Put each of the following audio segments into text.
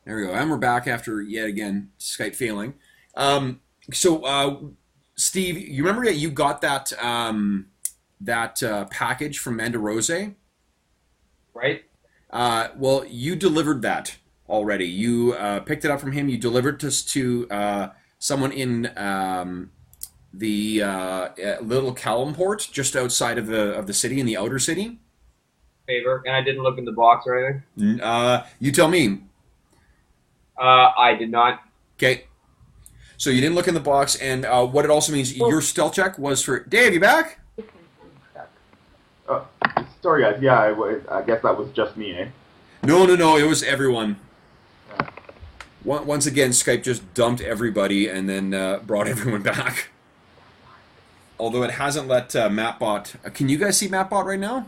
There we go. And we're back after yet again Skype failing. So, Steve, you remember that you got that package from Mandarose? Right? Well, you delivered that already. You picked it up from him. You delivered this to someone in the little Calimport, just outside of the city, in the outer city. Favor. And I didn't look in the box or anything. You tell me. I did not. Okay. So you didn't look in the box, and what it also means, your stealth check was for Dave. You back? Uh, Sorry, guys. Yeah, I guess that was just me, eh? No. It was everyone. Once again, Skype just dumped everybody and then brought everyone back. Although it hasn't let Mapbot. Can you guys see Mapbot right now?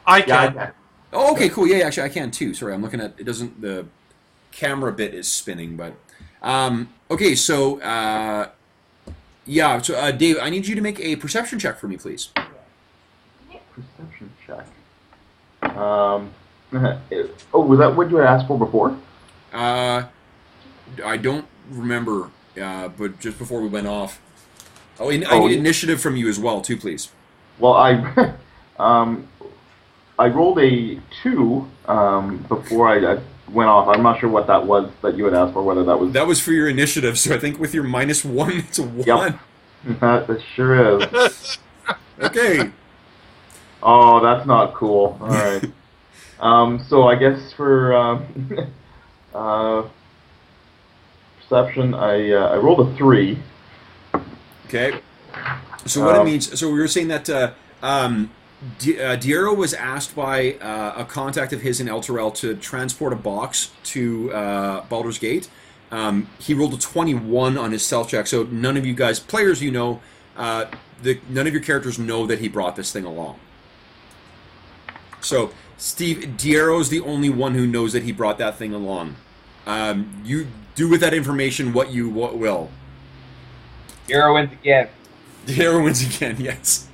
I Yeah, I can. can. Oh, okay, cool. Yeah, actually, I can too. Sorry, I'm looking at it. Doesn't the camera bit is spinning, but okay. So yeah. So Dave, I need you to make a perception check for me, please. Perception check. Was that what you had asked for before? I don't remember, but just before we went off. Oh, I Oh, need yeah. initiative from you as well, too, please. Well, I rolled a 2 before I went off. I'm not sure what that was that you had asked for. Whether that was That was for your initiative, so I think with your -1, it's a 1. that sure is. Okay. Oh, that's not cool. All right. So I guess for perception, I rolled a 3. Okay. So what it means? So we were saying that Diero was asked by a contact of his in Elturel to transport a box to Baldur's Gate. He rolled a 21 on his stealth check, so none of you guys, players, none of your characters know that he brought this thing along. So Steve, Diero's the only one who knows that he brought that thing along. You do with that information what will. Diero wins again. Diero wins again, yes.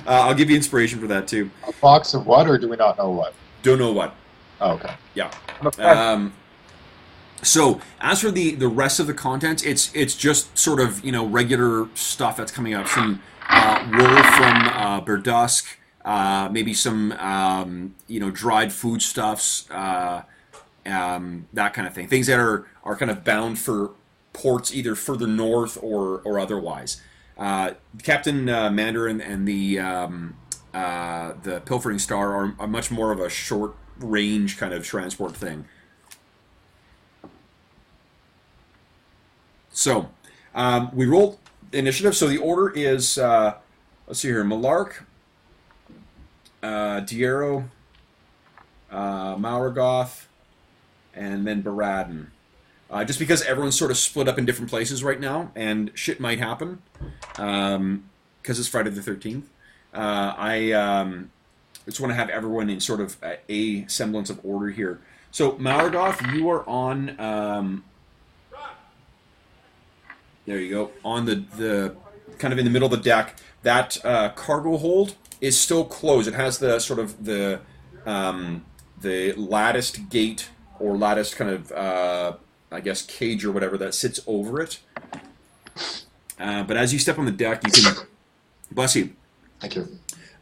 I'll give you inspiration for that, too. A box of what, or do we not know what? Don't know what. Oh, okay. Yeah. So, as for the rest of the contents, it's just sort of, regular stuff that's coming up. Some wool from Burdusk, maybe some, dried foodstuffs, that kind of thing. Things that are kind of bound for ports either further north or otherwise. Captain Mandarin and the Pilfering Star are much more of a short range kind of transport thing. So we rolled initiative. So the order is let's see here: Malark, Diero, Maurgoth, and then Beradin. Just because everyone's sort of split up in different places right now, and shit might happen, because it's Friday the 13th. I just want to have everyone in sort of a semblance of order here. So, Malargoth, you are on... there you go. On the kind of in the middle of the deck. That cargo hold is still closed. It has the sort of the latticed gate, or latticed kind of... I guess cage or whatever that sits over it. But as you step on the deck, you can... Bless you. Thank you.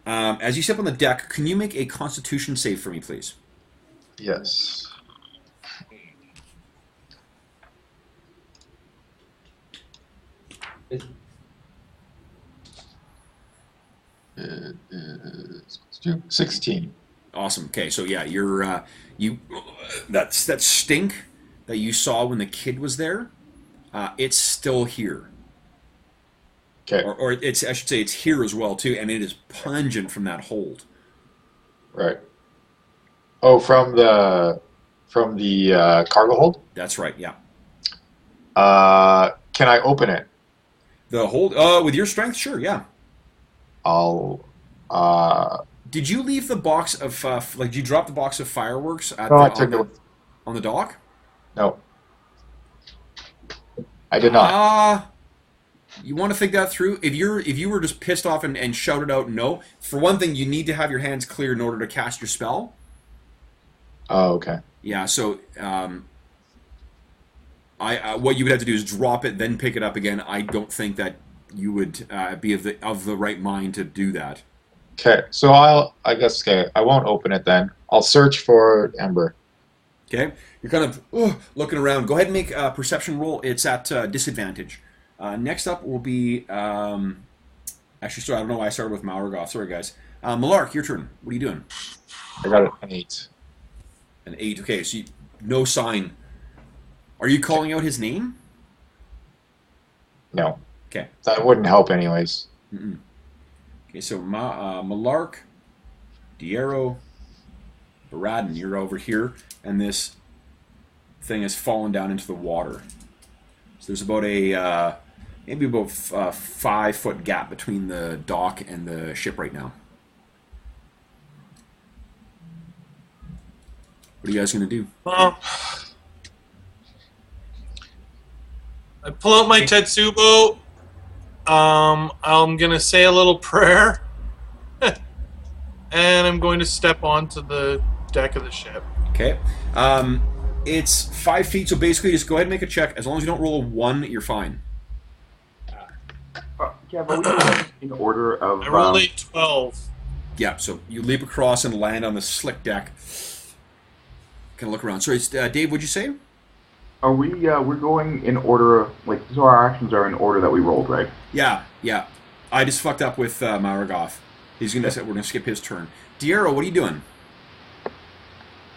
As you step on the deck, can you make a Constitution save for me, please? Yes. Is- It is 16. Awesome. Okay, so yeah, you're that stink that you saw when the kid was there, it's still here. Okay. Or I should say it's here as well too, and it is pungent from that hold. Right. Oh, from the cargo hold? That's right. Yeah. Can I open it? The hold with your strength, sure. Yeah. I'll. Did you leave the box of did you drop the box of fireworks at I took it. on the dock? No. I did not. You want to think that through. If you were just pissed off and shouted out no, for one thing, you need to have your hands clear in order to cast your spell. Oh, okay. Yeah, so what you would have to do is drop it, then pick it up again. I don't think that you would be of the right mind to do that. Okay, so I guess, I won't open it then. I'll search for Ember. Okay, you're kind of looking around. Go ahead and make a perception roll. It's at disadvantage. Next up will be actually. Sorry, I don't know why I started with Maurgoth. Sorry, guys. Malark, your turn. What are you doing? I got an 8. An 8. Okay, so no sign. Are you calling out his name? No. Okay. That wouldn't help anyways. Mm-mm. Okay, so Malark, Diero, Beradin, you're over here, and this thing has fallen down into the water. So there's about a maybe about 5-foot gap between the dock and the ship right now. What are you guys gonna do? I pull out my Tetsubo. I'm going to say a little prayer. And I'm going to step onto the deck of the ship. Okay. It's 5 feet, so basically just go ahead and make a check. As long as you don't roll a 1, you're fine. Yeah, but we in order of... I rolled a 12. Yeah, so you leap across and land on the slick deck. Kind of look around. Sorry, Dave, what'd you say? Are we, we're going in order, like, so our actions are in order that we rolled, right? Yeah. I just fucked up with Maurgoth. We're gonna skip his turn. Diero, what are you doing?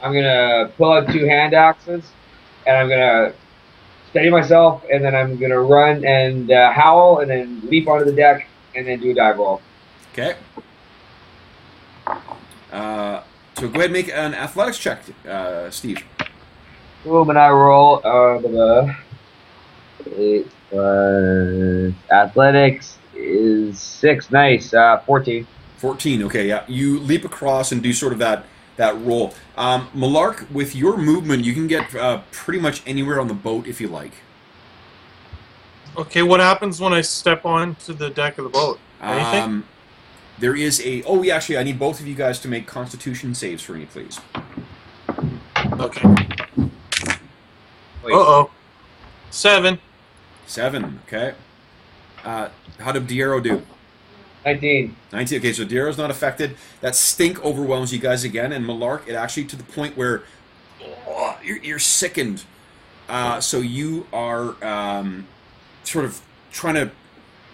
I'm gonna pull out 2 hand axes, and I'm gonna steady myself, and then I'm gonna run and howl, and then leap onto the deck, and then do a dive roll. Okay. So go ahead and make an athletics check, Steve. Boom, and I roll. Athletics is 6. Nice. 14. 14. Okay, yeah. You leap across and do sort of that roll. Malark, with your movement, you can get pretty much anywhere on the boat if you like. Okay, what happens when I step onto the deck of the boat? Anything? There is a... Oh, yeah, actually, I need both of you guys to make Constitution saves for me, please. Okay. Uh-oh. 7. 7, okay. How did Diero do? 19. 19, okay, so Diero's not affected. That stink overwhelms you guys again, and Malark, it actually to the point where you're sickened. So you are sort of trying to...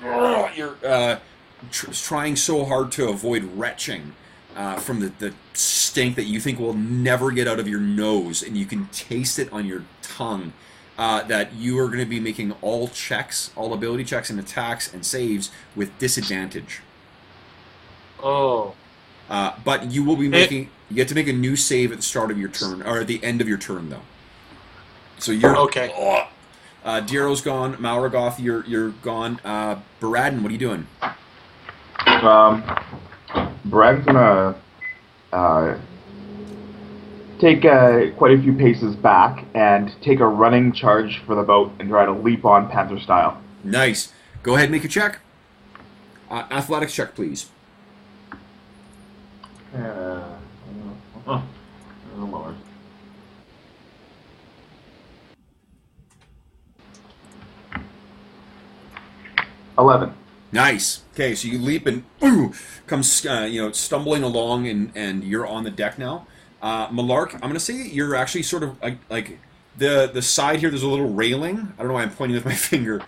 You're trying so hard to avoid retching from the stink that you think will never get out of your nose, and you can taste it on your tongue, that you are going to be making all ability checks and attacks and saves with disadvantage. Oh. But you will be making... You get to make a new save at the start of your turn, or at the end of your turn, though. So you're... Okay. Diero's gone. Maurgoth, you're gone. Beradin, what are you doing? Brad's gonna take quite a few paces back and take a running charge for the boat and try to leap on Panther style. Nice. Go ahead and make a check. Athletics check, please. Lord. $11. Nice. Okay, so you leap and comes stumbling along, and you're on the deck now. Malark, I'm gonna say you're actually sort of like the side here. There's a little railing. I don't know why I'm pointing with my finger.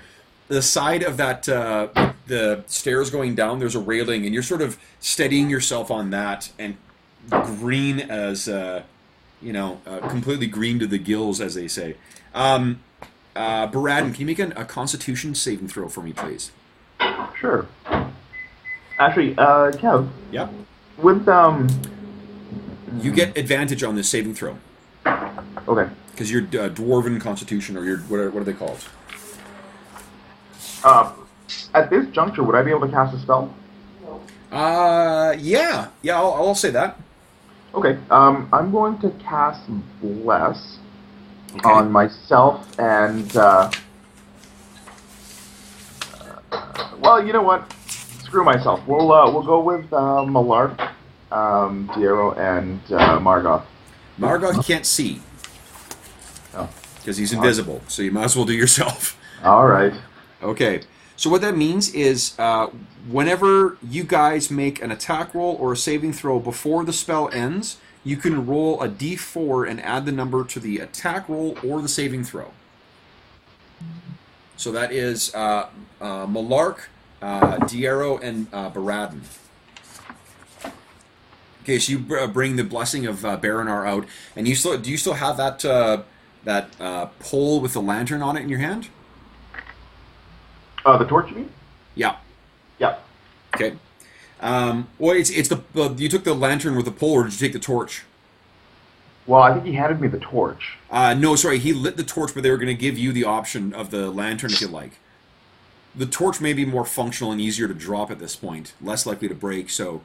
The side of that the stairs going down. There's a railing, and you're sort of steadying yourself on that, and green as completely green to the gills, as they say. Beradin, can you make a Constitution saving throw for me, please? Sure. Actually, Kev. Yep. With You get advantage on this saving throw. Okay. Because you're dwarven Constitution, or what are they called? At this juncture, would I be able to cast a spell? Yeah. I'll say that. Okay. I'm going to cast Bless on myself and. Well, you know what? Screw myself. We'll go with Malark, Diero, and Maurgoth. Maurgoth can't see. Oh. Because he's invisible, so you might as well do yourself. All right. Okay. So what that means is whenever you guys make an attack roll or a saving throw before the spell ends, you can roll a d4 and add the number to the attack roll or the saving throw. So that is Malark, Diero, and Beradin. Okay, so you bring the blessing of Baranar out, and do you still have that pole with the lantern on it in your hand? The torch, you mean? Yeah. Yeah. Okay. Well, it's the you took the lantern with the pole, or did you take the torch? Well, I think he handed me the torch. No, sorry, he lit the torch, but they were going to give you the option of the lantern if you like. The torch may be more functional and easier to drop at this point, less likely to break. So.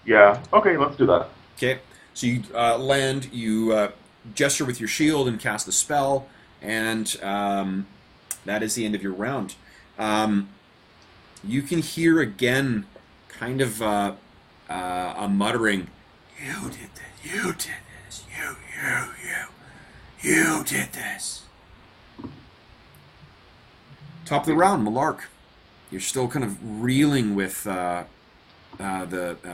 Yeah. Okay, let's do that. Okay. So you land, you gesture with your shield and cast the spell, and that is the end of your round. You can hear again, kind of a muttering. You did this. You did this. You did this. Top of the round, Malark. You're still kind of reeling with the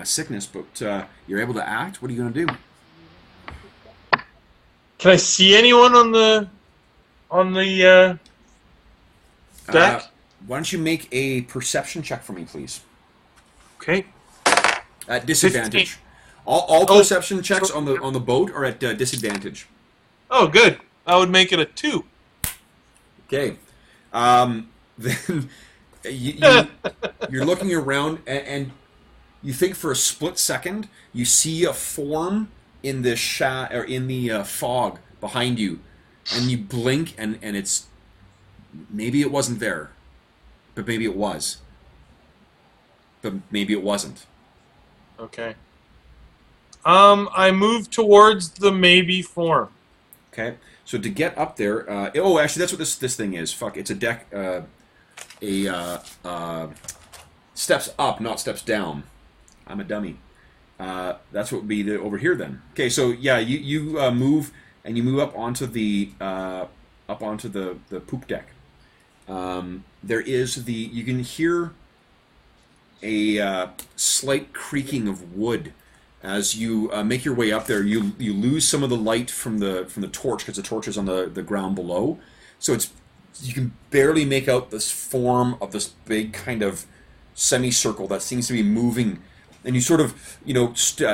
sickness, but you're able to act. What are you going to do? Can I see anyone on the deck? Why don't you make a perception check for me, please? Okay. At disadvantage. All perception checks on the boat are at disadvantage. Oh, good. I would make it a 2. Okay. Then you're looking around and you think for a split second you see a form in the fog behind you, and you blink and it's maybe it wasn't there, but maybe it was, but maybe it wasn't. Okay. I move towards the maybe form. Okay, so to get up there, actually that's what this thing is. Fuck, it's a deck, steps up, not steps down. I'm a dummy. That's what would be over here then. Okay, so yeah, you move and you move up onto the poop deck. There is you can hear a slight creaking of wood. As you make your way up there, you lose some of the light from the torch because the torch is on the ground below. So you can barely make out this form of this big kind of semicircle that seems to be moving, and you sort of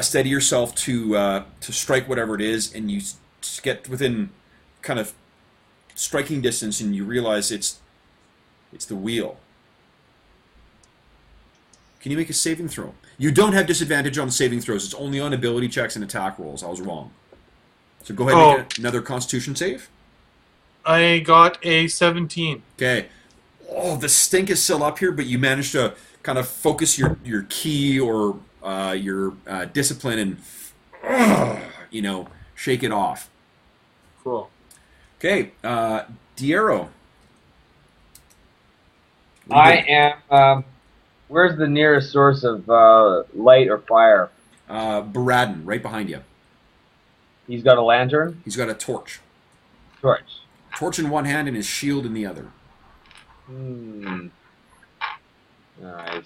steady yourself to strike whatever it is, and you get within kind of striking distance, and you realize it's the wheel. Can you make a saving throw? You don't have disadvantage on saving throws. It's only on ability checks and attack rolls. I was wrong. So go ahead and make another Constitution save. I got a 17. Okay. Oh, the stink is still up here, but you managed to kind of focus your ki or your discipline and shake it off. Cool. Okay, Diero. I am. Where's the nearest source of light or fire? Beradin, right behind you. He's got a lantern? He's got a torch. Torch. Torch in one hand and his shield in the other. Alright.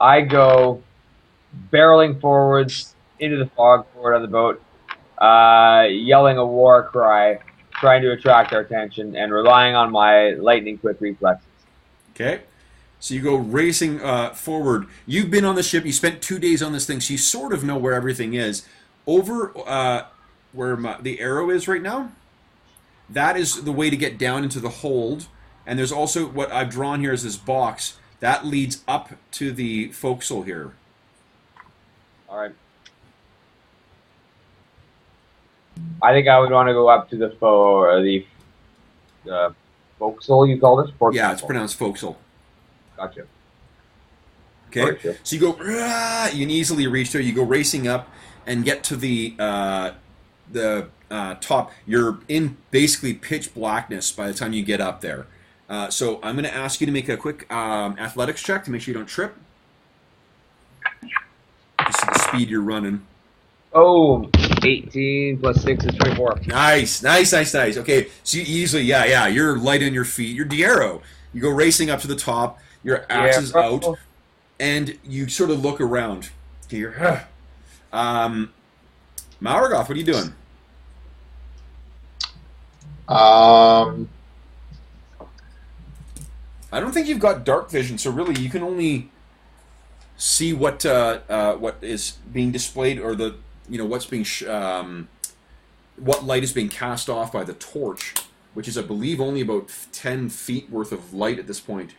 I go barreling forwards into the fog forward on the boat, yelling a war cry, trying to attract our attention, and relying on my lightning-quick reflexes. Okay, so you go racing forward. You've been on the ship. You spent 2 days on this thing, so you sort of know where everything is. Over where the arrow is right now, that is the way to get down into the hold. And there's also what I've drawn here is this box. That leads up to the forecastle here. All right. I think I would want to go up to the forecastle, you call this? Yeah, it's pronounced forecastle. Gotcha. Okay, Right, so you go, you can easily reach there. You go racing up and get to the top. You're in basically pitch blackness by the time you get up there. So I'm going to ask you to make a quick athletics check to make sure you don't trip. speed you're running? Oh, 18 plus 6 is 24. Nice. Okay, so you easily, you're light on your feet. You're Diero. You go racing up to the top. Your axe is out, and you sort of look around. Okay, Maurgoth, what are you doing? I don't think you've got dark vision, so really you can only see what is being displayed, or the what's being what light is being cast off by the torch, which is, I believe, only about 10 feet worth of light at this point.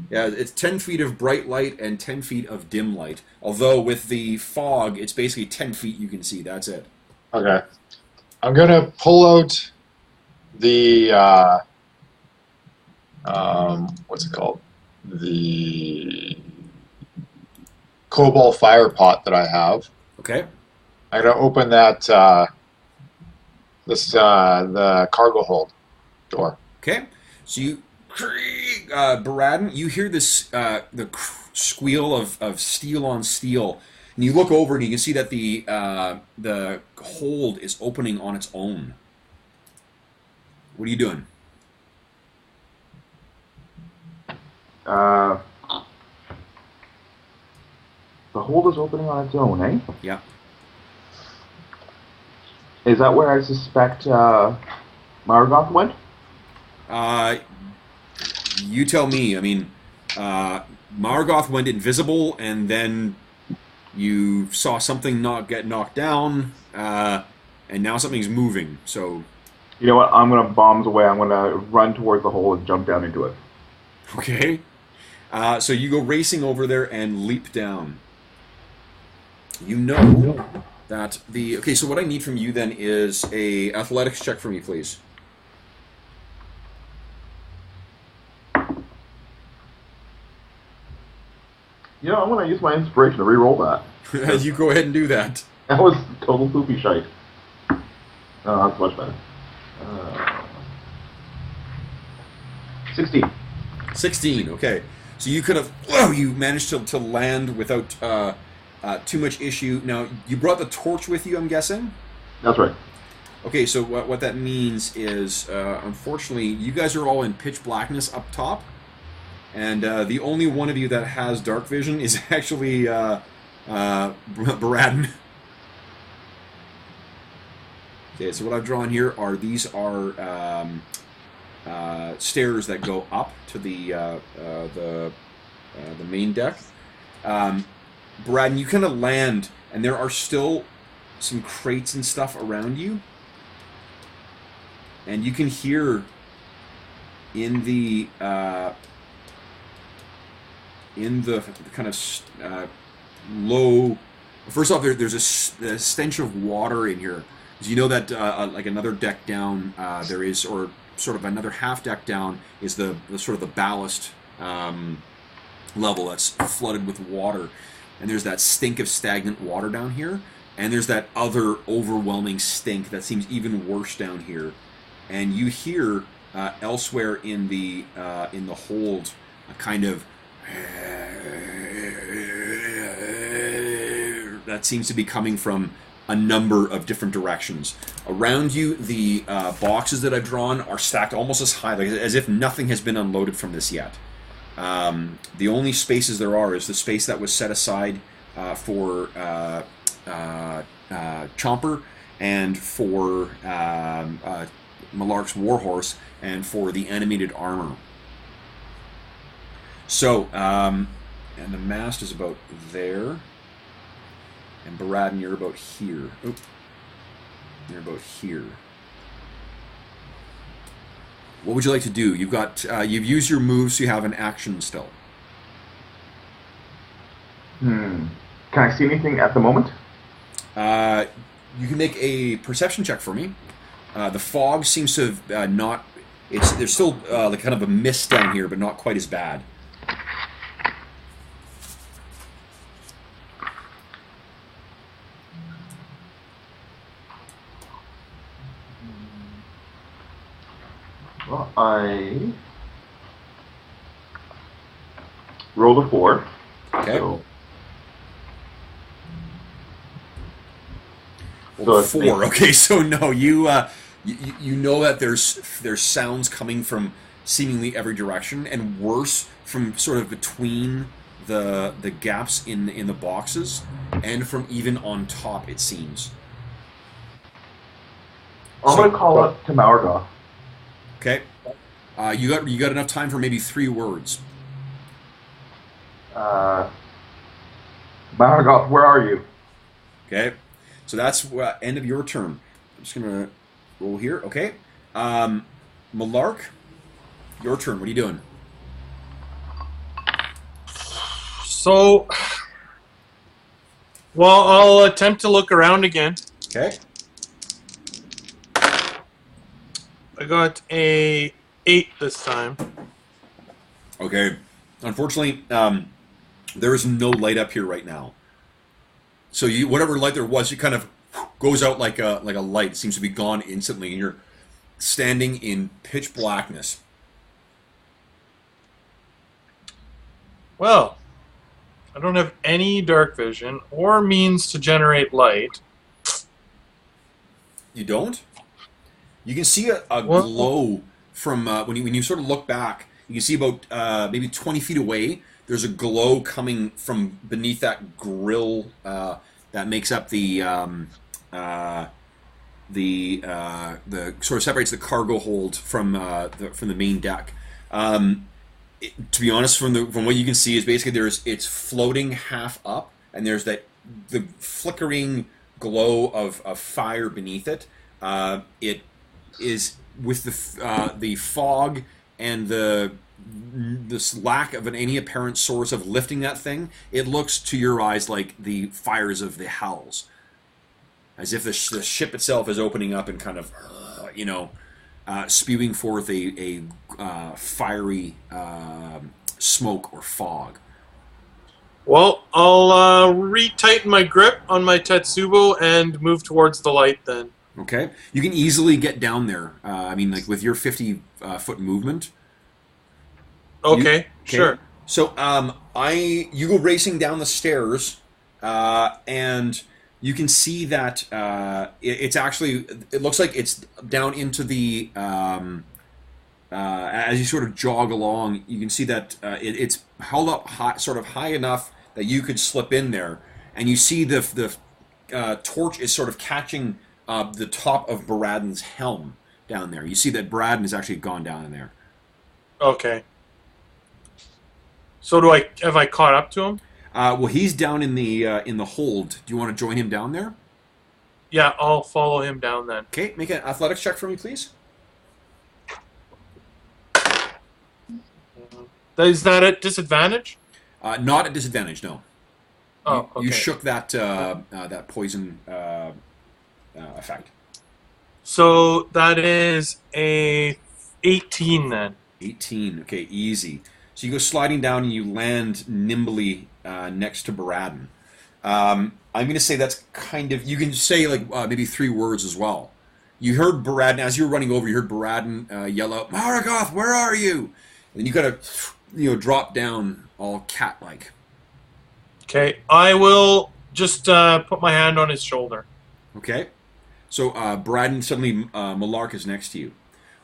Yeah, it's 10 feet of bright light and 10 feet of dim light. Although with the fog, it's basically 10 feet you can see. That's it. Okay. I'm going to pull out the, what's it called? The cobalt fire pot that I have. Okay. I'm going to open that, the cargo hold door. Okay. So you, Beradin, you hear this, the squeal of steel on steel. And you look over and you can see that the hold is opening on its own. What are you doing? The hold is opening on its own, eh? Yeah. Is that where I suspect Maurgoth went? You tell me. I mean, Maurgoth went invisible, and then you saw something not get knocked down, and now something's moving. So, you know what? I'm gonna bombs away. I'm gonna run towards the hole and jump down into it. Okay. So you go racing over there and leap down. You know that the... Okay, so what I need from you then is a athletics check for me, please. You know, I'm gonna use my inspiration to re-roll that. You go ahead and do that. That was total poopy shite. Oh, that's much better. 16. 16, okay. So you could have... you managed to land without too much issue. Now, you brought the torch with you, I'm guessing? That's right. Okay, so what that means is, unfortunately, you guys are all in pitch blackness up top. And the only one of you that has dark vision is actually Beradin. Okay, so what I've drawn here are stairs that go up to the main deck. Beradin, you kind of land, and there are still some crates and stuff around you, and you can hear in the kind of low. First off, there's a stench of water in here. You know that like another deck down, there is, or sort of another half deck down, is the sort of the ballast level that's flooded with water, and there's that stink of stagnant water down here, and there's that other overwhelming stink that seems even worse down here, and you hear elsewhere in the hold a kind of that seems to be coming from a number of different directions. Around you, the boxes that I've drawn are stacked almost as high, like, as if nothing has been unloaded from this yet. The only spaces there are is the space that was set aside for Chomper and for Malark's Warhorse and for the animated armor. So, and the mast is about there. And Beradin, you're about here. Oop. You're about here. What would you like to do? You've got you've used your moves, so you have an action still. Can I see anything at the moment? You can make a perception check for me. The fog seems to have not. There's still like kind of a mist down here, but not quite as bad. Well, I rolled a 4. Okay. So So it's 4. Okay, so no, you know that there's sounds coming from seemingly every direction, and worse from sort of between the gaps in the boxes, and from even on top, it seems. I'm gonna call up to Maurgoth. Okay, you got enough time for maybe 3 words. Maurgoth, where are you? Okay, so that's end of your turn. I'm just gonna roll here. Okay, Malark, your turn. What are you doing? So, well, I'll attempt to look around again. Okay. I got a 8 this time. Okay. Unfortunately, there is no light up here right now. So whatever light there was, it kind of goes out like a light. It seems to be gone instantly, and you're standing in pitch blackness. Well, I don't have any dark vision or means to generate light. You don't? You can see a glow from when you sort of look back. You can see about maybe 20 feet away. There's a glow coming from beneath that grill that makes up the sort of separates the cargo hold from the main deck. To be honest, from what you can see, is basically it's floating half up, and there's the flickering glow of fire beneath it. It is with the fog and this lack of any apparent source of lifting that thing. It looks to your eyes like the fires of the Hells, as if the ship itself is opening up and kind of spewing forth a fiery smoke or fog. Well, I'll retighten my grip on my Tetsubo and move towards the light then. Okay, you can easily get down there. I mean, like with your 50-foot movement. Okay, sure. So, you go racing down the stairs, and you can see that it looks like it's down into the as you sort of jog along, you can see that it's held up high, sort of high enough that you could slip in there, and you see the torch is sort of catching the top of Beradin's helm down there. You see that Beradin has actually gone down in there. Okay. So have I caught up to him? Well, he's down in the hold. Do you want to join him down there? Yeah, I'll follow him down then. Okay, make an athletics check for me, please. Is that at disadvantage? Not at disadvantage, no. Oh, okay. You shook that that poison effect. So that is a 18 then. 18. Okay, easy. So you go sliding down and you land nimbly next to Beradin. I'm going to say that's kind of... You can say like maybe 3 words as well. You heard Beradin, as you were running over, you heard Beradin yell out, "Maurgoth, where are you?" And you got to drop down all cat-like. Okay, I will just put my hand on his shoulder. Okay. So Beradin, suddenly Malark is next to you.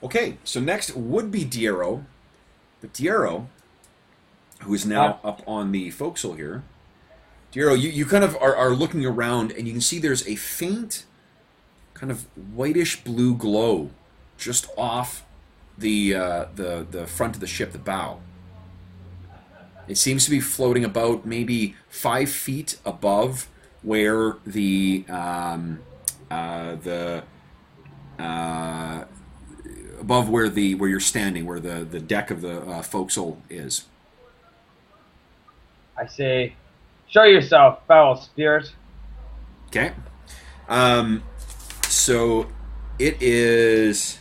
Okay, so next would be Diero. But Diero, who is now up on the forecastle here. Diero, you kind of are looking around, and you can see there's a faint kind of whitish blue glow just off the front of the ship, the bow. It seems to be floating about maybe 5 feet above where above where you're standing, where the deck of the forecastle is. I say, show yourself, foul spirit. Okay. So it is.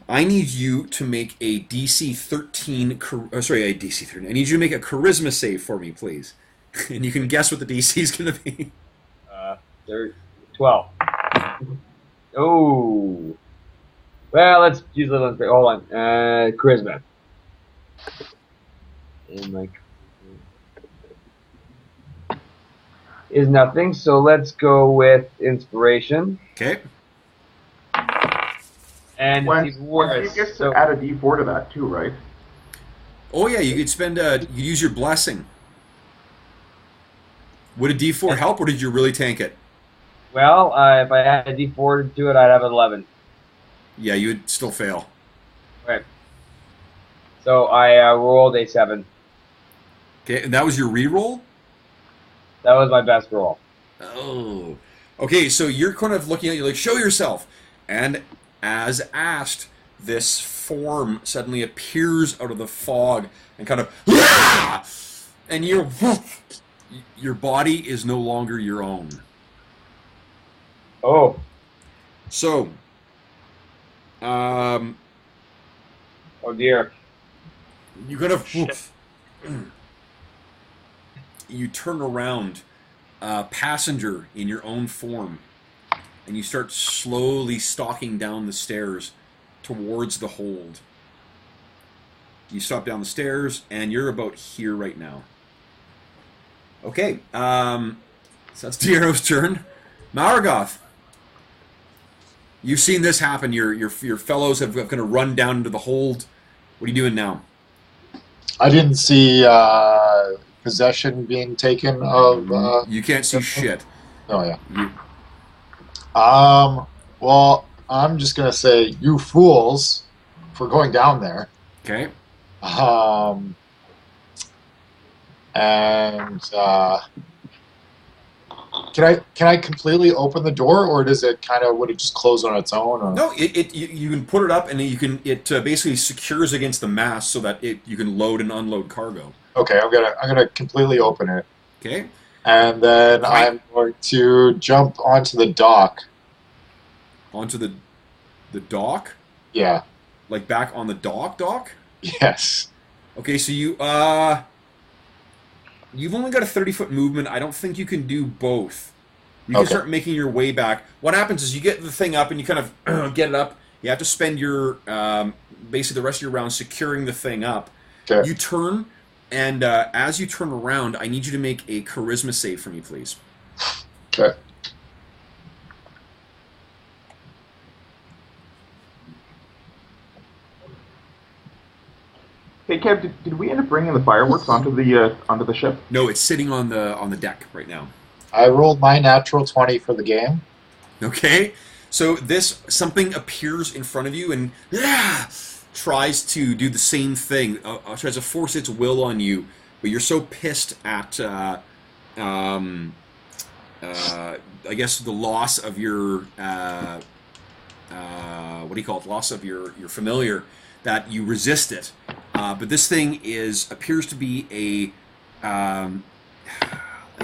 I need you to make a DC 13. A DC 13. I need you to make a charisma save for me, please. And you can guess what the DC is going to be. 12. Oh. Well, let's use a little. Hold on. Charisma. And like. is nothing, so let's go with inspiration. Okay. And When, it's even worse. you get So, to add a D4 to that too, right? Oh yeah, you could spend you could use your blessing. Would a D4 help, or did you really tank it? well, if I had a D4 to it, I'd have an 11. Yeah, you would still fail. Okay. So I rolled a 7. Okay, and that was your reroll? That was my best roll. Oh. Okay, so you're kind of looking at you like, show yourself. And as asked, this form suddenly appears out of the fog and kind of, and your body is no longer your own. Oh. So, Oh dear. you kind of, you turn around, passenger in your own form, and you start slowly stalking down the stairs towards the hold. You stop down the stairs, and you're about here right now. Okay, so that's Diero's turn. Maurgoth, you've seen this happen. Your fellows have kind of run down into the hold. What are you doing now? I didn't see possession being taken of. You can't see shit. Oh yeah. You, Well, I'm just gonna say, you fools, for going down there. okay. And can I completely open the door, or does it would it just close on its own? Or? No, you can put it up, and it basically secures against the mast so that you can load and unload cargo. Okay, I'm gonna completely open it, Okay. and then Right. I'm going to jump onto the dock. Onto the dock, Yeah. like back on the dock. Yes. Okay, so you've only got a 30-foot movement. I don't think you can do both. You can Okay. start making your way back. What happens is you get the thing up and you kind of get it up. You have to spend your basically the rest of your round securing the thing up. Okay. You turn, and as you turn around, I need you to make a charisma save for me, please. Okay. Hey, Kev, did we end up bringing the fireworks onto the ship? No, it's sitting on the deck right now. I rolled my natural 20 for the game. Okay, so something appears in front of you and tries to do the same thing. Tries to force its will on you, but you're so pissed at, I guess, the loss of your, what do you call it? Loss of your familiar, that you resist it. But this thing appears to be a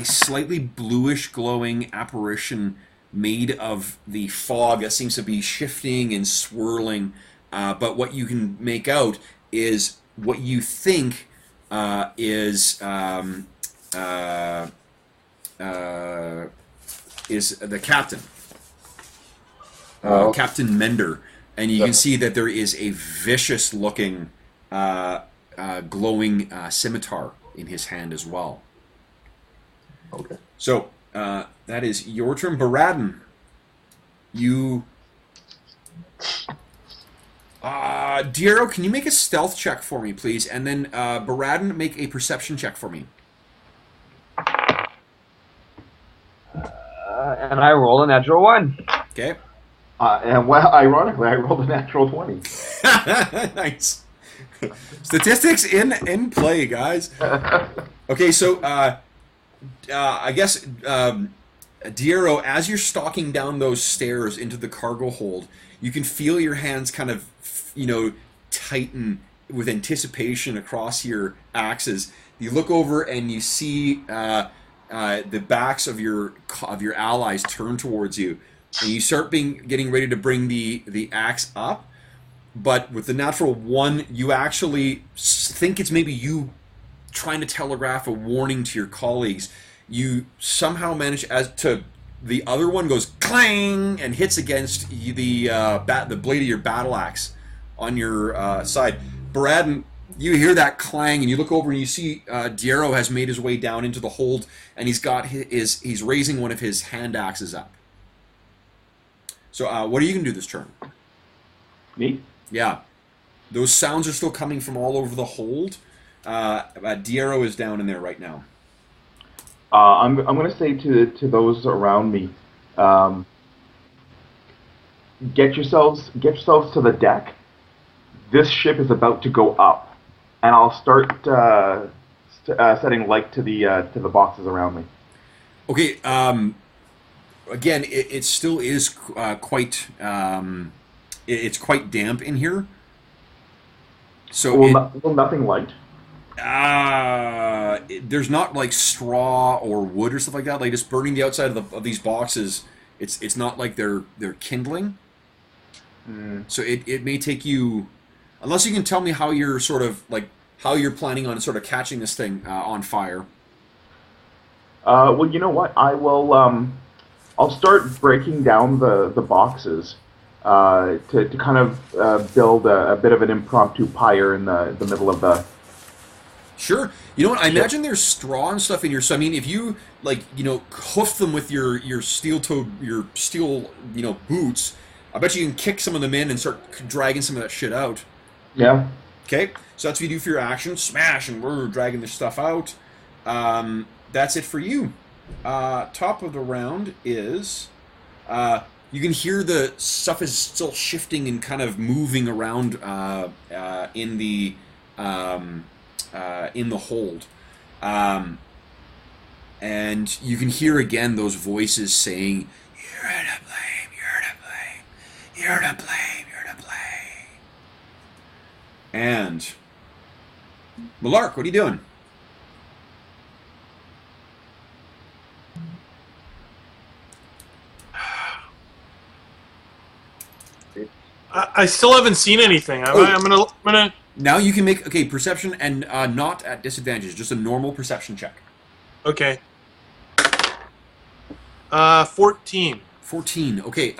slightly bluish glowing apparition made of the fog that seems to be shifting and swirling. But what you can make out is what you think is the captain, Captain Mender, and you can see that there is a vicious looking glowing scimitar in his hand as well. Okay. So that is your turn, Beradin. You, Diero, can you make a stealth check for me, please? And then Beradin, make a perception check for me. And I rolled a natural 1. Okay. And well, ironically, I rolled a natural 20. Nice. Statistics in play, guys. Okay, so I guess Diero, as you're stalking down those stairs into the cargo hold, you can feel your hands kind of, tighten with anticipation across your axes. You look over and you see the backs of your allies turn towards you, and you start getting ready to bring the axe up. But with the natural 1, you actually think it's maybe you trying to telegraph a warning to your colleagues. You somehow manage the other one goes clang and hits against the blade of your battle axe on your side. Beradin, You hear that clang, and you look over and you see Diero has made his way down into the hold, and he's got he's raising one of his hand axes up. So, what are you gonna do this turn? Me? Yeah, those sounds are still coming from all over the hold. Diero is down in there right now. I'm gonna say to those around me, get yourselves to the deck. This ship is about to go up, and I'll start setting light to the boxes around me. Okay. Again, it still is quite. It's quite damp in here. So Will nothing light? There's not like straw or wood or stuff like that. Like just burning the outside of these boxes. It's not like they're kindling. So it may take you, unless you can tell me how you're sort of like how you're planning on sort of catching this thing on fire. Well, you know what? I will. I'll start breaking down the boxes to kind of build a bit of an impromptu pyre in the middle of the. Sure. You know what? I imagine there's straw and stuff in here. So I mean, if you hoof them with your steel-toed boots, I bet you can kick some of them in and start dragging some of that shit out. Yeah. Okay. So that's what you do for your action. Smash and we're dragging this stuff out. That's it for you. Top of the round is you can hear the stuff is still shifting and kind of moving around in the hold, and you can hear again those voices saying, "You're to blame. You're to blame. You're to blame. You're to blame." And Malark, what are you doing? I still haven't seen anything. I'm gonna. Now you can make perception and not at disadvantage, just a normal perception check. Okay. 14. 14. Okay.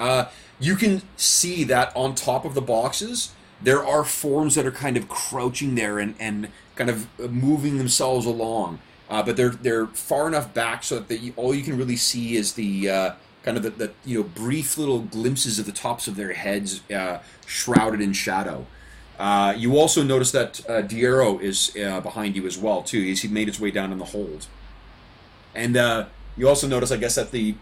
You can see that on top of the boxes there are forms that are kind of crouching there and kind of moving themselves along, but they're far enough back so that all you can really see is the kind of the brief little glimpses of the tops of their heads shrouded in shadow. You also notice that Diero is behind you as well too. He made his way down in the hold, and you also notice, I guess, that the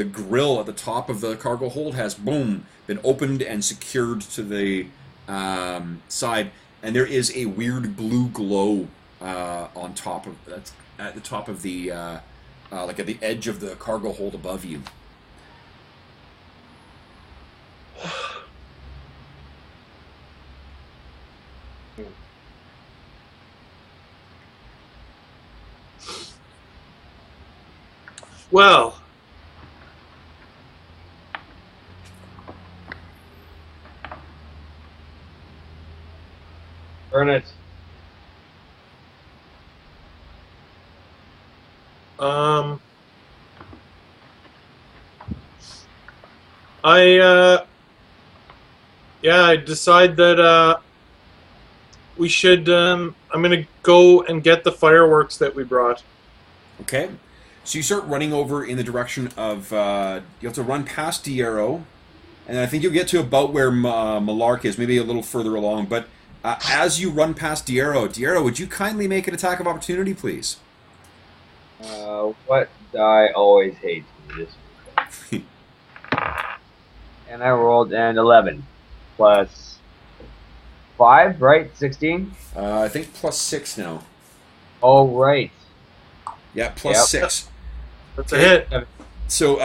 grill at the top of the cargo hold has been opened and secured to the side, and there is a weird blue glow on top of that, at the top of the like at the edge of the cargo hold above you. Well, burn it. I decide that we should. I'm gonna go and get the fireworks that we brought. Okay. So you start running over in the direction of, you have to run past Diero, and I think you'll get to about where Malark is, maybe a little further along. But as you run past Diero, would you kindly make an attack of opportunity, please? What die always hates me this. And I rolled an 11 plus 5, right? 16? I think plus 6 now. Oh, right. Yeah, plus 6. That's a hit. So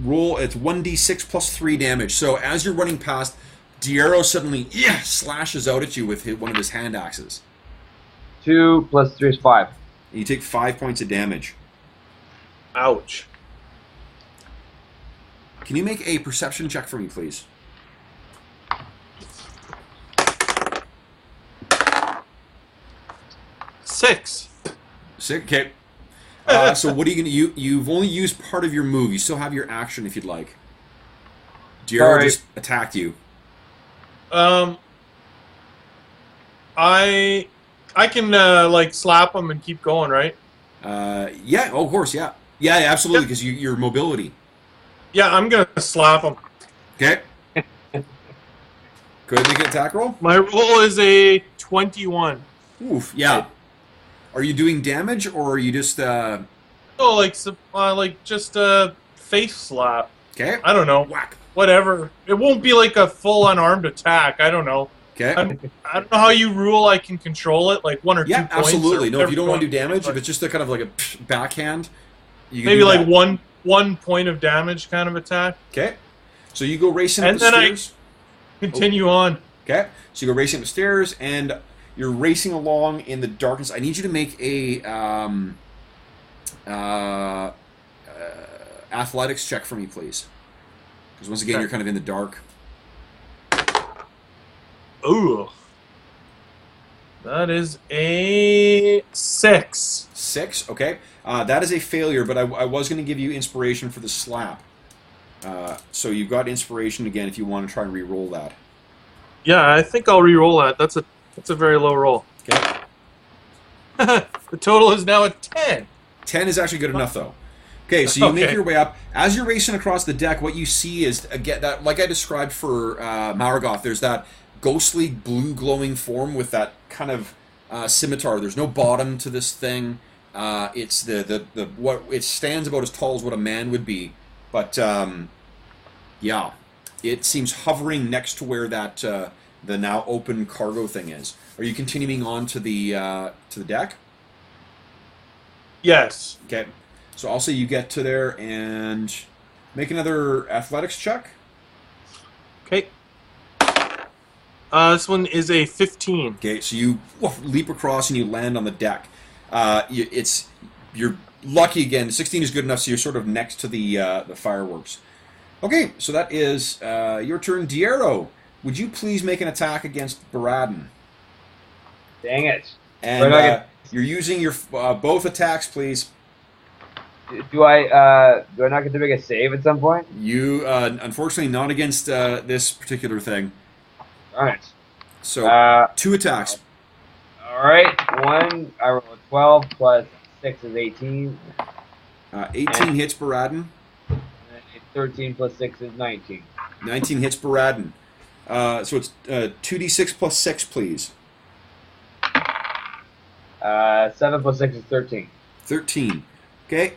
roll, it's 1d6 plus 3 damage. So as you're running past, Diero suddenly slashes out at you with one of his hand axes. 2 plus 3 is 5. And you take 5 points of damage. Ouch. Can you make a perception check for me, please? 6. 6. Okay. So what are you going to... You've only used part of your move. You still have your action if you'd like. Diero just attacked you. I can like slap him and keep going, right? Yeah. Oh, of course. Yeah. Yeah. Absolutely. Because your mobility. Yeah, I'm gonna slap him. Okay. Go ahead and make an attack roll. My roll is a 21. Oof. Yeah. Are you doing damage or are you just? Oh, like just a face slap. Okay. I don't know. Whack. Whatever. It won't be like a full unarmed attack. I don't know. Okay. I don't know how you rule I can control it, like 1 or 2 points. Yeah, absolutely. No, if you don't want to do whatever. damage, if it's just a kind of like a backhand, you can Maybe do like that. one point of damage kind of attack. Okay. So you go racing And up the then stairs. Continue on. Okay. So you go racing up the stairs, and you're racing along in the darkness. I need you to make a athletics check for me, please. Because once again, Okay. you're kind of in the dark. Ooh. That is a 6. 6. Okay. That is a failure, but I was going to give you inspiration for the slap. So you've got inspiration again if you want to try and re-roll that. Yeah, I think I'll re-roll that. That's a very low roll. Okay. The total is now a 10. 10 is actually good enough, though. Okay, so you make Okay. your way up. As you're racing across the deck, what you see is, again, that, like I described for Maurgoth, there's that ghostly blue glowing form with that kind of scimitar. There's no bottom to this thing. It's the what it stands about as tall as what a man would be, but yeah, it seems hovering next to where that the now open cargo thing is. Are you continuing on to the deck? Yes. Okay, so I'll say you get to there and make another athletics check. Okay. This one is a 15. Okay, so you leap across and you land on the deck. You're lucky again. 16 is good enough, so you're sort of next to the fireworks. Okay, so that is your turn, Diero. Would you please make an attack against Beradin? Dang it. And you're using your both attacks, please. Do I not get to make a save at some point? You unfortunately not against this particular thing. Alright. So 2 attacks. Alright. One, I roll a 12 plus 6 is 18. 18 hits Beradin. And 13 plus 6 is 19. 19 hits Beradin. So it's 2d6 plus 6, please. 7 plus 6 is 13. 13. Okay.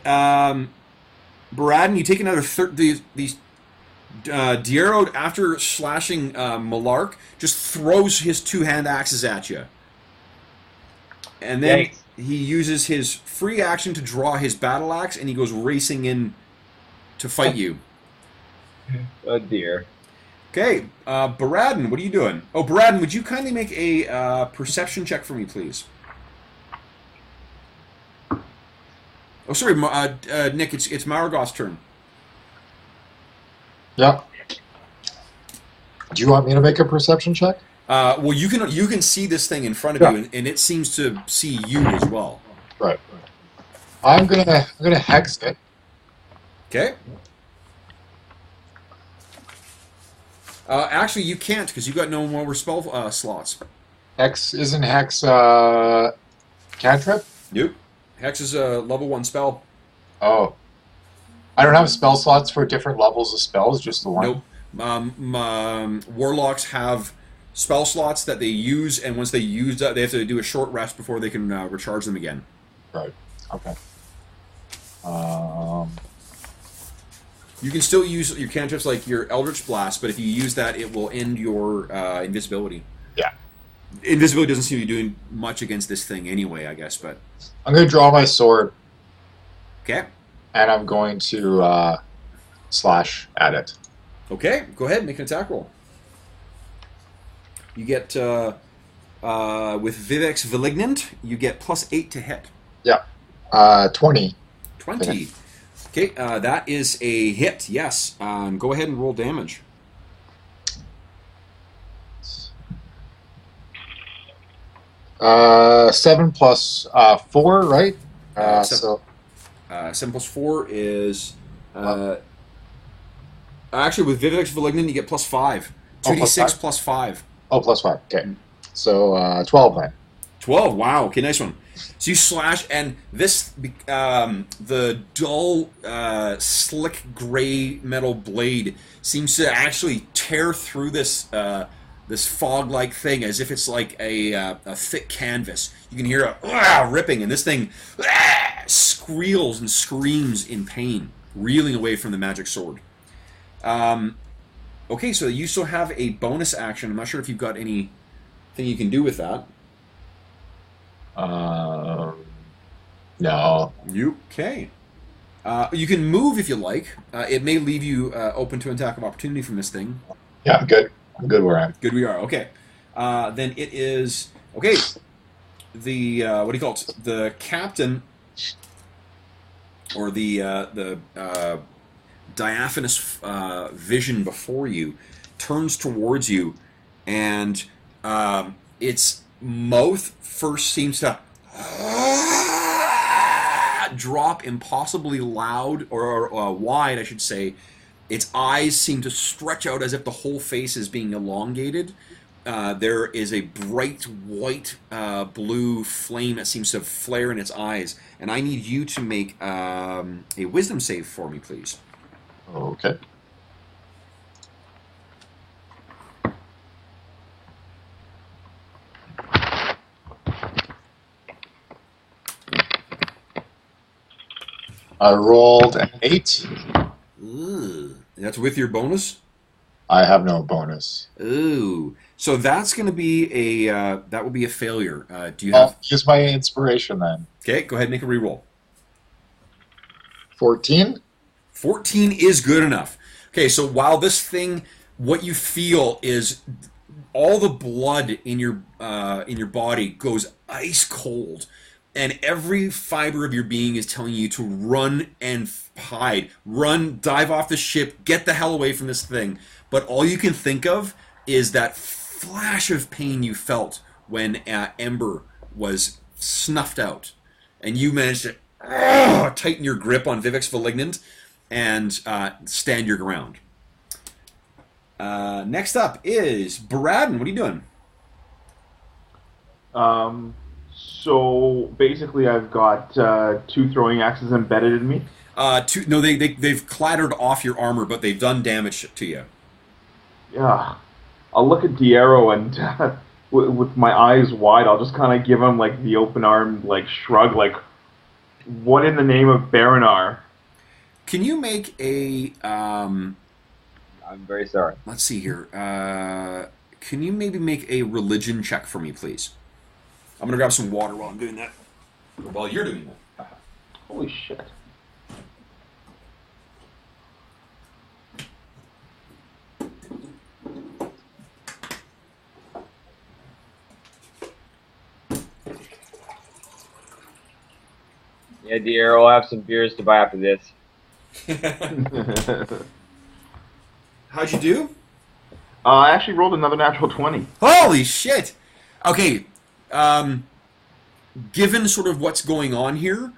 Beradin, you take another these Diero, after slashing Malark, just throws his 2 hand axes at you. And then Yikes. he uses his free action to draw his battle axe, and he goes racing in to fight you. Oh dear. Okay, Beradin, what are you doing? Oh, Beradin, would you kindly make a perception check for me, please? Oh, sorry, Nick, it's Maurgoth's turn. Yep. Do you want me to make a perception check? Well, you can see this thing in front of you, and it seems to see you as well. Right. I'm gonna hex it. Okay. Actually, you can't because you got no more spell slots. Isn't hex cantrip? Nope. Hex is a level 1 spell. Oh. I don't have spell slots for different levels of spells, just the one. Nope. Warlocks have spell slots that they use, and once they use that, they have to do a short rest before they can recharge them again. Right. Okay. You can still use your cantrips like your Eldritch Blast, but if you use that, it will end your invisibility. Yeah. Invisibility doesn't seem to be doing much against this thing anyway, I guess, but... I'm going to draw my sword, Okay. and I'm going to slash at it. Okay, go ahead, make an attack roll. You get, with Vivek's Malignant, you get +8 to hit. Yeah. 20. 20. Okay, that is a hit, yes. Go ahead and roll damage. Uh, 7 plus 4, right? Seven. So 7 plus 4 is... actually, with Vivek's Malignant, you get +5. Oh, plus 2d6 five? plus 5. oh, plus 5. Okay. So 12 then. 12. Wow. Okay, nice one. So you slash, and this the dull, slick gray metal blade seems to actually tear through this this fog-like thing as if it's like a thick canvas. You can hear a ripping, and this thing squeals and screams in pain, reeling away from the magic sword. Okay, so you still have a bonus action. I'm not sure if you've got anything you can do with that. No. Okay. You can move if you like. It may leave you open to an attack of opportunity from this thing. Yeah, I'm good. I'm good where I'm. Good we are. Okay. Then it is... Okay. The... what do you call it? The captain... Or the diaphanous vision before you turns towards you, and its mouth first seems to drop impossibly loud, or wide, I should say. Its eyes seem to stretch out as if the whole face is being elongated. There is a bright white blue flame that seems to flare in its eyes, and I need you to make a wisdom save for me, please. Okay. I rolled an 8. Ooh. That's with your bonus? I have no bonus. Ooh. So that's going to be a that will be a failure. Do you have... I'll use my inspiration then. Okay, go ahead and make a reroll. 14? 14 is good enough. Okay, so while this thing, what you feel is all the blood in your body goes ice cold, and every fiber of your being is telling you to run and hide. Run, dive off the ship, get the hell away from this thing. But all you can think of is that flash of pain you felt when Ember was snuffed out. And you managed to tighten your grip on Vivek's Malignant and stand your ground. Next up is Beradin. What are you doing? So basically, I've got 2 throwing axes embedded in me. No, they've clattered off your armor, but they've done damage to you. Yeah, I'll look at Diero and with my eyes wide, I'll just kind of give him like the open arm like shrug, like, what in the name of Baranar? Can you make a I'm very sorry. let's see here. Can you maybe make a religion check for me, please? I'm gonna grab some water while I'm doing that. Or while you're doing that. Holy shit. Yeah, Diero, I'll have some beers to buy after this. How'd you do? I actually rolled another natural 20. Holy shit! Okay, given sort of what's going on here,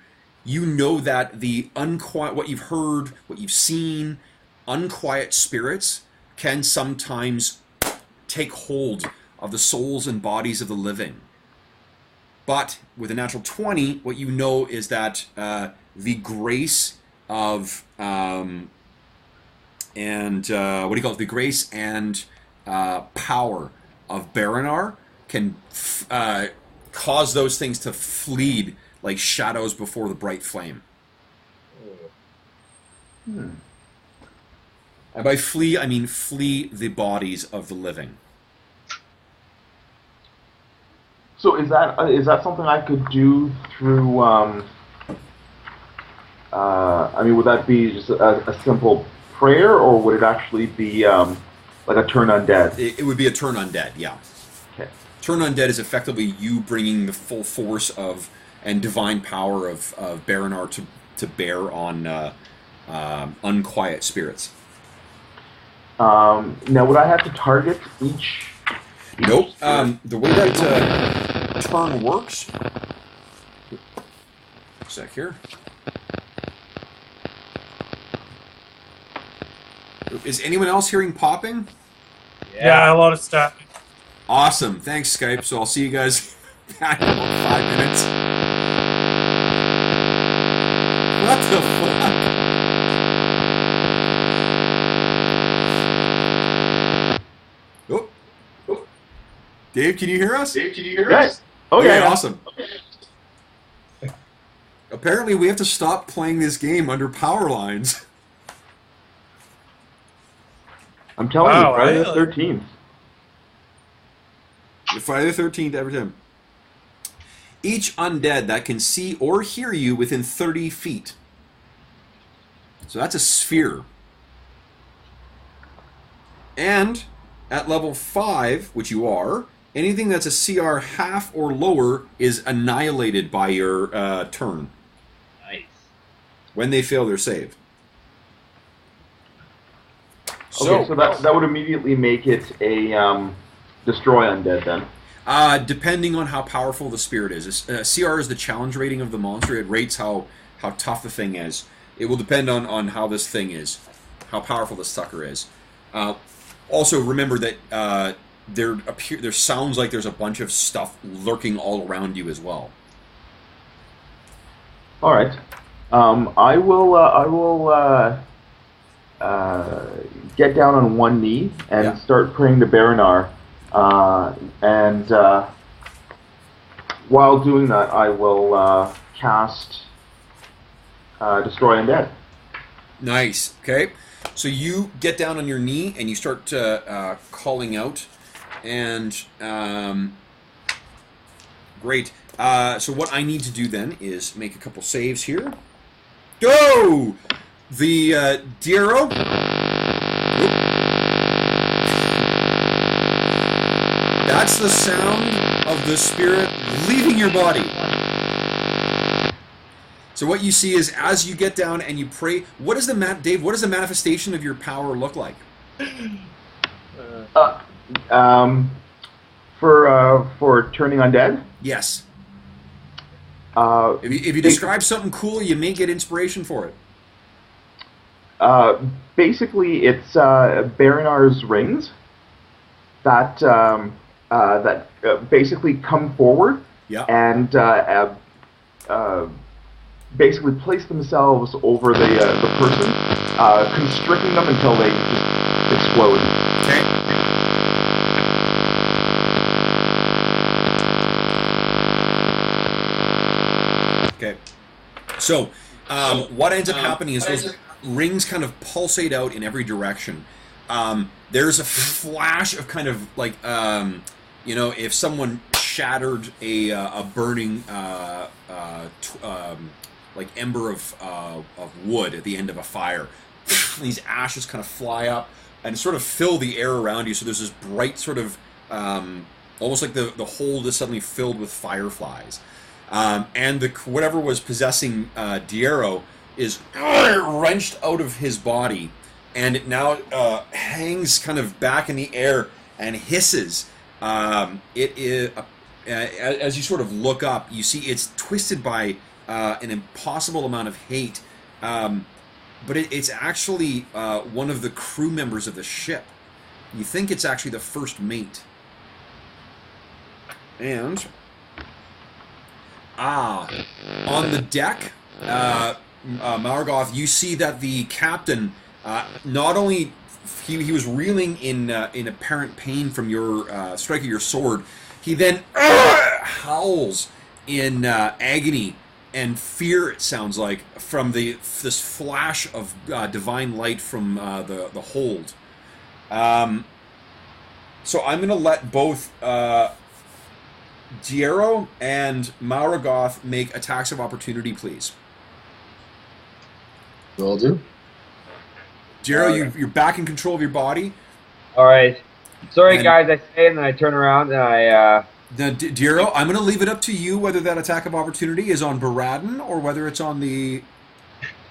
you know that the unquiet, what you've heard, what you've seen, unquiet spirits can sometimes take hold of the souls and bodies of the living. But with a natural 20, what you know is that the grace of the grace and power of Baranar can cause those things to flee like shadows before the bright flame. And by flee, I mean flee the bodies of the living. So is that something I could do through? I mean, would that be just a simple prayer, or would it actually be like a turn undead? It would be a turn undead, yeah. Okay. Turn undead is effectively you bringing the full force of and divine power of Baranar to bear on unquiet spirits. Now, would I have to target each? Nope. The way that turn works. A sec here. Is anyone else hearing popping? Yeah, a lot of stuff. Awesome. Thanks, Skype. So I'll see you guys back in about 5 minutes. What the fuck? Oh. Oh. Dave, can you hear us? Yes. Oh, Okay, yeah. awesome. Apparently, we have to stop playing this game under power lines. I'm telling Wow, you, Friday the really? 13th. Friday the 13th, every time. Each undead that can see or hear you within 30 feet. So that's a sphere. And at level 5, which you are, anything that's a CR half or lower is annihilated by your turn. Nice. When they fail their save. Okay, so that would immediately make it a destroy undead then. Depending on how powerful the spirit is. CR is the challenge rating of the monster. It rates how tough the thing is. It will depend on how this thing is, how powerful the sucker is. Also, remember that there sounds like there's a bunch of stuff lurking all around you as well. All right. I will get down on one knee and start praying to Baranar. And while doing that, I will cast Destroy Undead. Nice. Okay. So you get down on your knee and you start calling out. And great. So what I need to do then is make a couple saves here. Go! The Diero. That's the sound of the spirit leaving your body. So what you see is as you get down and you pray, what is the Dave? What does the manifestation of your power look like? For turning undead. Yes. If you describe something cool, you may get inspiration for it. Basically, it's Baranar's rings that basically come forward and basically place themselves over the person, constricting them until they just explode. Okay. So, what ends up happening is those rings kind of pulsate out in every direction. There's a flash of kind of like, if someone shattered a burning like ember of wood at the end of a fire. These ashes kind of fly up and sort of fill the air around you. So there's this bright sort of, almost like the hold is suddenly filled with fireflies. And whatever was possessing Diero is wrenched out of his body, and it now hangs kind of back in the air and hisses. It is, as you sort of look up, you see it's twisted by an impossible amount of hate, but it's actually one of the crew members of the ship. You think it's actually the first mate. And on the deck, Maurgoth, you see that the captain, not only he was reeling in apparent pain from your strike of your sword, he then howls in agony and fear. It sounds like from this flash of divine light from the hold. So I'm going to let both Diero and Maurgoth make attacks of opportunity, please. Will do. Diero, you're back in control of your body. All right. Sorry, guys, I say, and then I turn around and I... Diero, I'm going to leave it up to you whether that attack of opportunity is on Beradin or whether it's on the...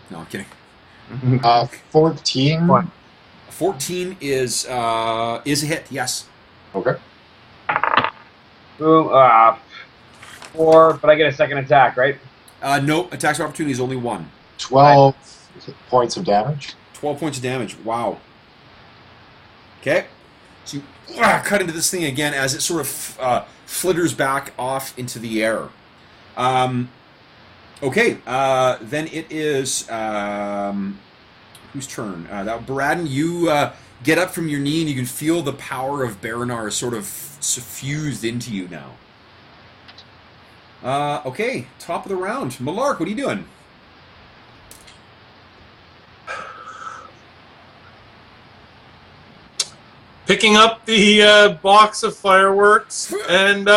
No, I'm kidding. 14. 14 is a hit, yes. Okay. Boom. 4, but I get a second attack, right? No, attacks of opportunity is only 1. 12 points of damage. 12 points of damage. Wow. Okay. So you cut into this thing again as it sort of flitters back off into the air. Okay, then it is whose turn? Beradin, you get up from your knee and you can feel the power of Baranar sort of suffused into you now. Okay, top of the round. Malark, what are you doing? Picking up the box of fireworks and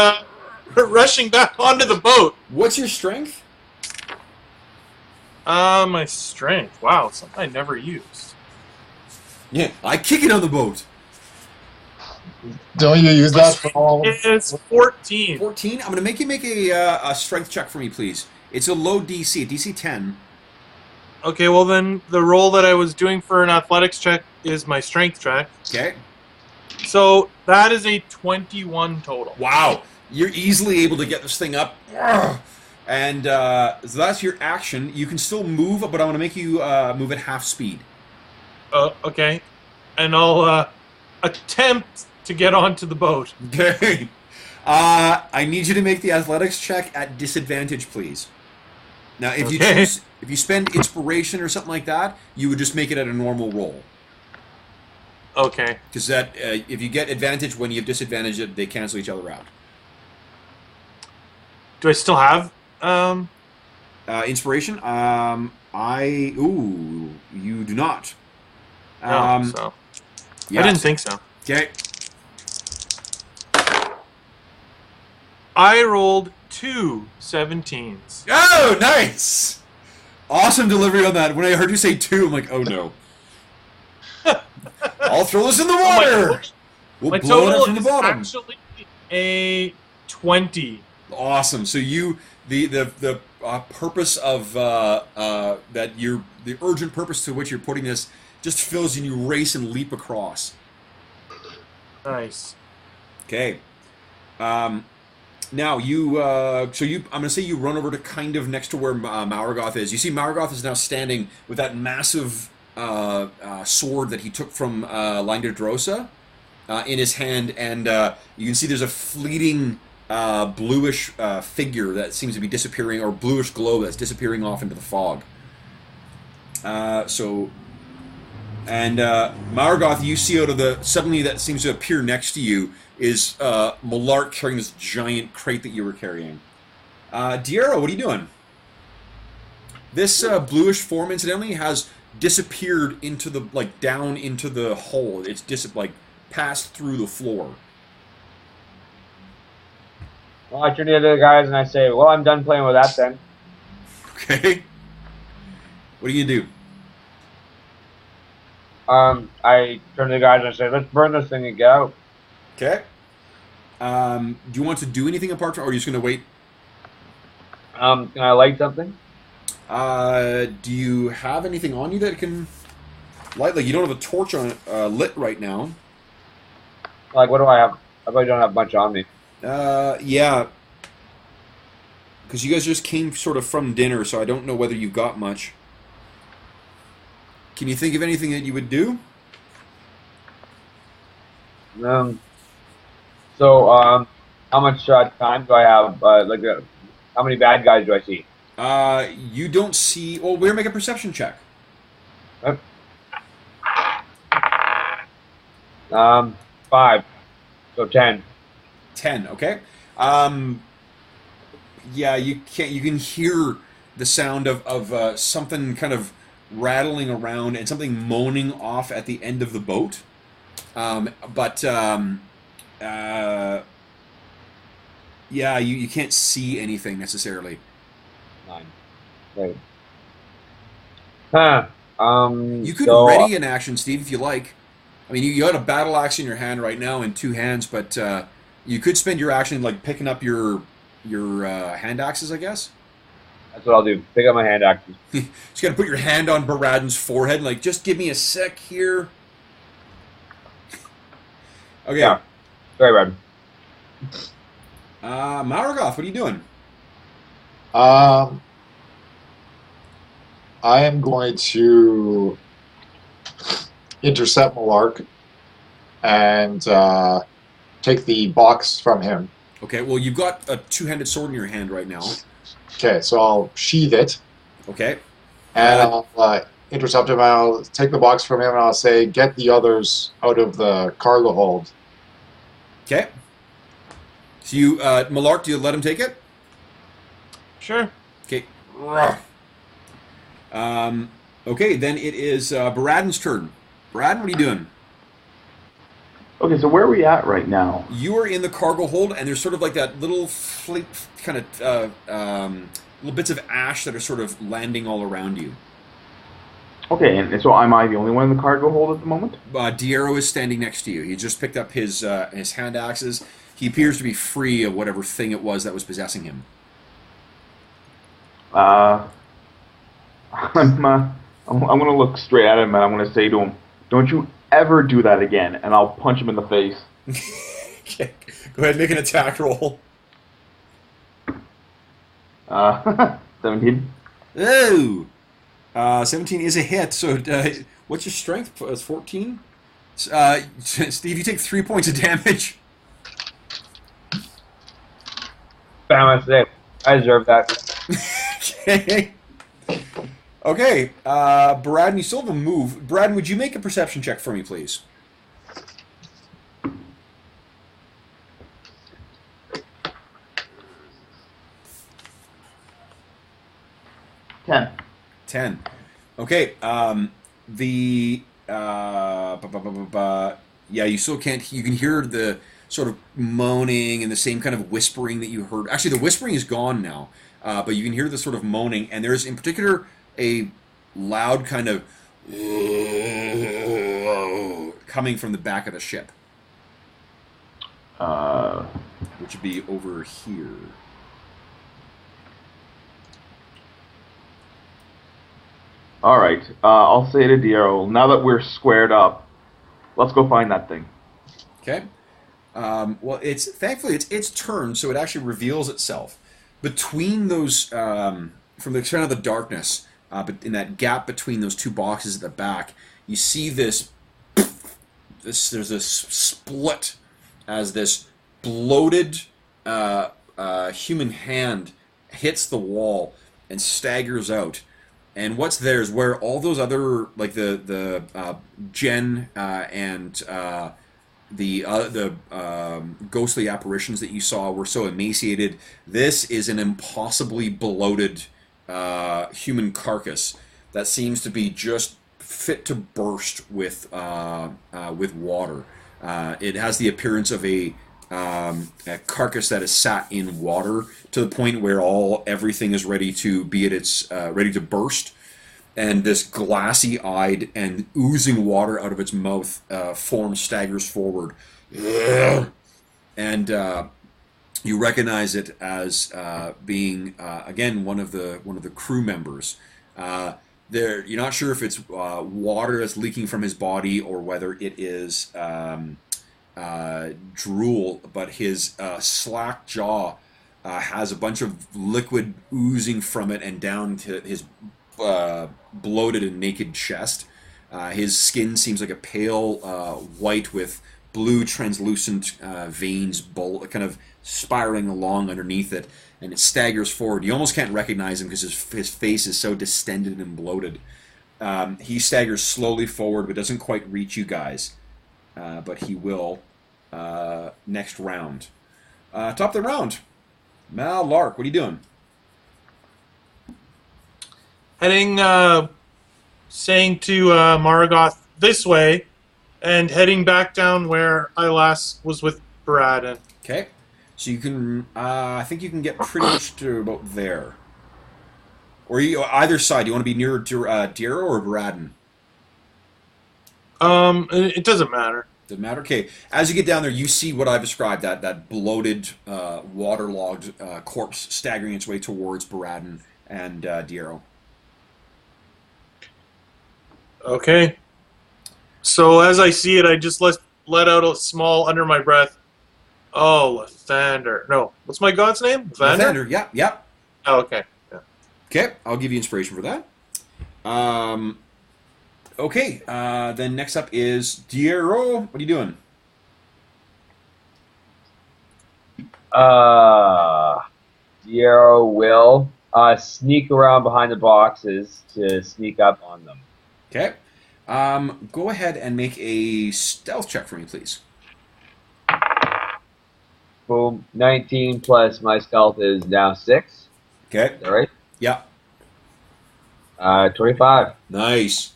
rushing back onto the boat. What's your strength? My strength. Wow, something I never used. Yeah, I kick it on the boat. Don't you use that for all? It's 14. 14? I'm going to make you make a strength check for me, please. It's a low DC, a DC 10. Okay, well then the roll that I was doing for an athletics check is my strength check. Okay. So that is a 21 total. Wow. You're easily able to get this thing up. And so that's your action. You can still move, but I'm going to make you move at half speed. Okay. And I'll attempt to get onto the boat. Okay. I need you to make the athletics check at disadvantage, please. Now, if you choose, if you spend inspiration or something like that, you would just make it at a normal roll. Okay. Because that, if you get advantage when you have disadvantage, they cancel each other out. Do I still have Inspiration? You do not. so. Yeah. I didn't think so. Okay. I rolled 2 17s. Oh, nice! Awesome delivery on that. When I heard you say 2, I'm like, oh no. I'll throw this in the water! My We'll blow it up total from the is bottom. actually a 20. Awesome. So you, the purpose of the urgent purpose to which you're putting this just fills you and you race and leap across. Nice. Okay. Now you, I'm gonna say you run over to kind of next to where Maurgoth is. You see Maurgoth is now standing with that massive sword that he took from Langderdrosa in his hand, and you can see there's a fleeting bluish figure that seems to be disappearing, or bluish glow that's disappearing off into the fog. Maurgoth, you see out of the, suddenly that seems to appear next to you is Malark carrying this giant crate that you were carrying. Diero, what are you doing? This bluish form, incidentally, has disappeared into the, down into the hole. It's passed through the floor. Well, I turn to the other guys and I say, well, I'm done playing with that then. Okay. What are you gonna do? I turn to the guys and I say, let's burn this thing and get out. Okay. Do you want to do anything apart from, or are you just gonna wait? Can I light something? Do you have anything on you that can light? Like, you don't have a torch on lit right now. Like, what do I have? I probably don't have much on me. Yeah. Because you guys just came sort of from dinner, so I don't know whether you've got much. Can you think of anything that you would do? How much time do I have? How many bad guys do I see? You don't see... Well, we're make a perception check. 5. So 10. 10, okay. Yeah, you can hear the sound of something kind of rattling around and something moaning off at the end of the boat. Yeah, you can't see anything necessarily. 9. Right. Huh. You could ready an action, Steve, if you like. I mean, you got a battle axe in your hand right now in 2 hands, but you could spend your action picking up your hand axes, I guess. That's what I'll do. Pick up my hand axes. Just got to put your hand on Beradin's forehead, just give me a sec here. Okay. Yeah. Sorry, Brad. Maurgoth, what are you doing? I am going to intercept Malark and take the box from him. Okay, well, you've got a two-handed sword in your hand right now. Okay, so I'll sheathe it, Okay. and I'll intercept him, and I'll take the box from him, and I'll say, get the others out of the cargo hold. Okay. So you, Malark, do you let him take it? Sure. Okay. Okay, then it is Beradin's turn. Beradin, what are you doing? Okay, so where are we at right now? You are in the cargo hold, and there's sort of like that little kind of little bits of ash that are sort of landing all around you. Okay, and so am I the only one in the cargo hold at the moment? Diero is standing next to you. He just picked up his hand axes. He appears to be free of whatever thing it was that was possessing him. I'm going to look straight at him and I'm going to say to him, "Don't you ever do that again," and I'll punch him in the face. Okay. Go ahead and make an attack roll. 17. Oh! 17 is a hit, so what's your strength? It's 14? Steve, you take 3 points of damage. Bam, that's it. I deserve that. Okay. Okay, Beradin, you still have a move. Beradin, would you make a perception check for me, please? Ten. 10. Okay, yeah, you still can't, you can hear the sort of moaning and the same kind of whispering that you heard. Actually, the whispering is gone now, but you can hear the sort of moaning, and there's in particular a loud kind of coming from the back of the ship. Which would be over here. All right, I'll say to Diero, now that we're squared up, let's go find that thing. Okay. Well, thankfully it's its turn, so it actually reveals itself between those from the extent of the darkness. But in that gap between those two boxes at the back, you see this. There's this split as this bloated human hand hits the wall and staggers out. And what's there is where all those other, like the Jen and the ghostly apparitions that you saw were so emaciated. This is an impossibly bloated human carcass that seems to be just fit to burst with water. It has the appearance of a carcass that is sat in water to the point where everything is ready to be at its ready to burst, and this glassy-eyed and oozing water out of its mouth form staggers forward, and you recognize it as being again one of the crew members. You're not sure if it's water that's leaking from his body or whether it is drool, but his slack jaw has a bunch of liquid oozing from it and down to his bloated and naked chest. His skin seems like a pale white with blue translucent veins kind of spiraling along underneath it, and it staggers forward. You almost can't recognize him because his face is so distended and bloated. He staggers slowly forward but doesn't quite reach you guys. But he will next round. Top of the round. Malark, what are you doing? Heading, saying to Maurgoth, this way, and heading back down where I last was with Beradin. Okay. So you can, I think you can get pretty much to about there. Or either side. You want to be near Diero or Beradin? It doesn't matter. Doesn't matter? Okay. As you get down there, you see what I've described, that bloated, waterlogged corpse staggering its way towards Beradin and Diero. Okay. So as I see it, I just let out a small under my breath. Oh, Lathander. No. What's my god's name? Lathander, yeah. Oh, okay. Yeah. Okay, I'll give you inspiration for that. Okay, then next up is Diero. What are you doing? Diero will sneak around behind the boxes to sneak up on them. Okay. Go ahead and make a stealth check for me, please. Boom. 19 plus my stealth is now 6. Okay. Is that right? Yeah. 25. Nice.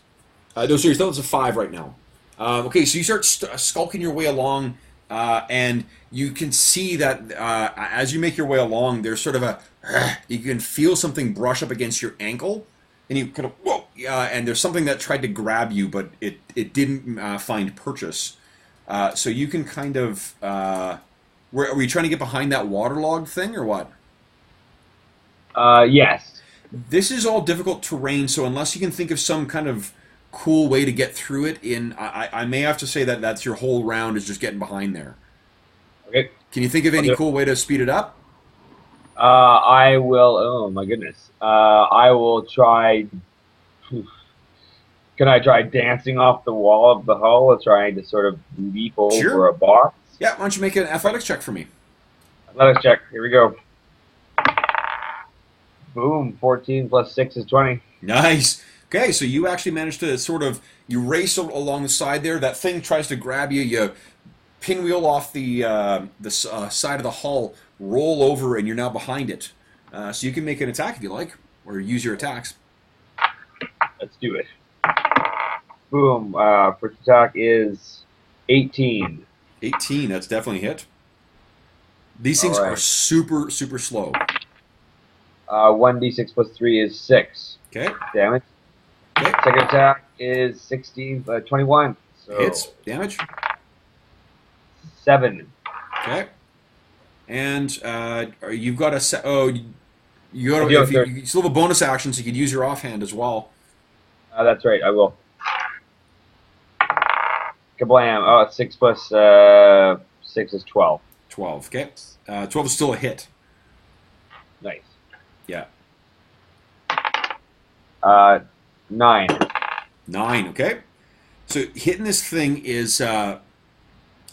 No, so your stealth is a 5 right now. Okay, so you start skulking your way along, and you can see that as you make your way along, there's sort of a... you can feel something brush up against your ankle, and you kind of... Whoa! And there's something that tried to grab you, but it didn't find purchase. So you can kind of... are you trying to get behind that waterlogged thing, or what? Yes. This is all difficult terrain, so unless you can think of some kind of cool way to get through it, I may have to say that that's your whole round is just getting behind there. Okay. Can you think of any cool way to speed it up? I will... Oh, my goodness. I will try... Can I try dancing off the wall of the hull or trying to sort of leap over a box? Yeah, why don't you make an athletics check for me? Athletics check. Here we go. Boom. 14 plus 6 is 20. Nice. Okay, so you actually managed to sort of... You race along the side there. That thing tries to grab you. You pinwheel off the side of the hull, roll over, and you're now behind it. So you can make an attack if you like, or use your attacks. Let's do it. Boom. First attack is 18. 18, that's definitely a hit. These things are super, super slow. 1d6 plus 3 is 6. Okay. Damage. Okay. Second attack is 16, 21. So Hits. Damage. 7. Okay. And you've got a set. Oh, you still have a bonus action, so you could use your offhand as well. That's right. I will. Kablam. Oh, it's 6 plus 6 is 12. 12. Okay. 12 is still a hit. Nice. Yeah. 9. 9. Okay. So hitting this thing is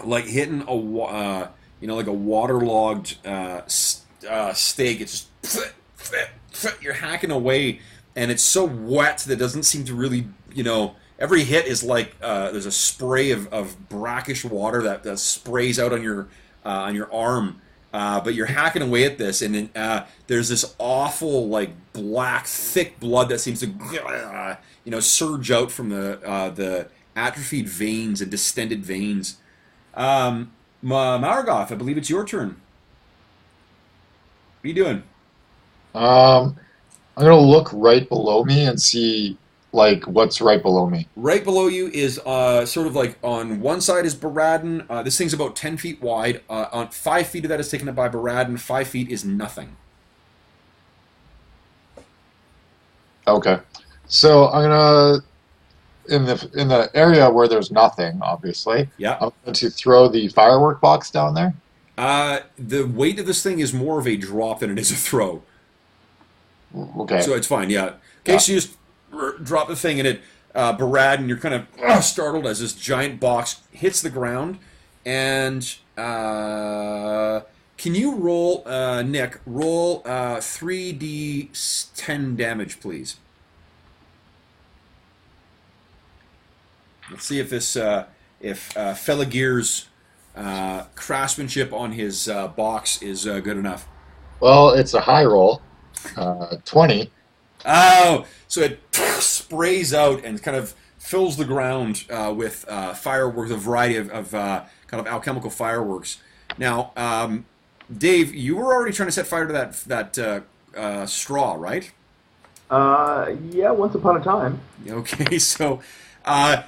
like hitting a like a waterlogged steak. It's just you're hacking away, and it's so wet that it doesn't seem to really, every hit is like there's a spray of brackish water that sprays out on your arm. But you're hacking away at this, and then there's this awful, like, black, thick blood that seems to, surge out from the atrophied veins and distended veins. Maurgoth, I believe it's your turn. What are you doing? I'm going to look right below me and see, like, what's right below me. Right below you is sort of like on one side is Beradin. This thing's about 10 feet wide. On 5 feet of that is taken up by Beradin. 5 feet is nothing. Okay. So I'm going to, in the area where there's nothing, obviously, Yeah. I'm going to throw the firework box down there. The weight of this thing is more of a drop than it is a throw. Okay. So it's fine, yeah. Okay, Yeah. so you just drop the thing in it, Beradin, you're kind of startled as this giant box hits the ground, and can you roll, Nick, roll 3d10 damage, please. Let's see if this, Felagir's craftsmanship on his box is good enough. Well, it's a high roll, 20. Oh, so it sprays out and kind of fills the ground with fireworks, a variety of kind of alchemical fireworks. Now, Dave, you were already trying to set fire to that straw, right? Yeah, once upon a time. Okay, so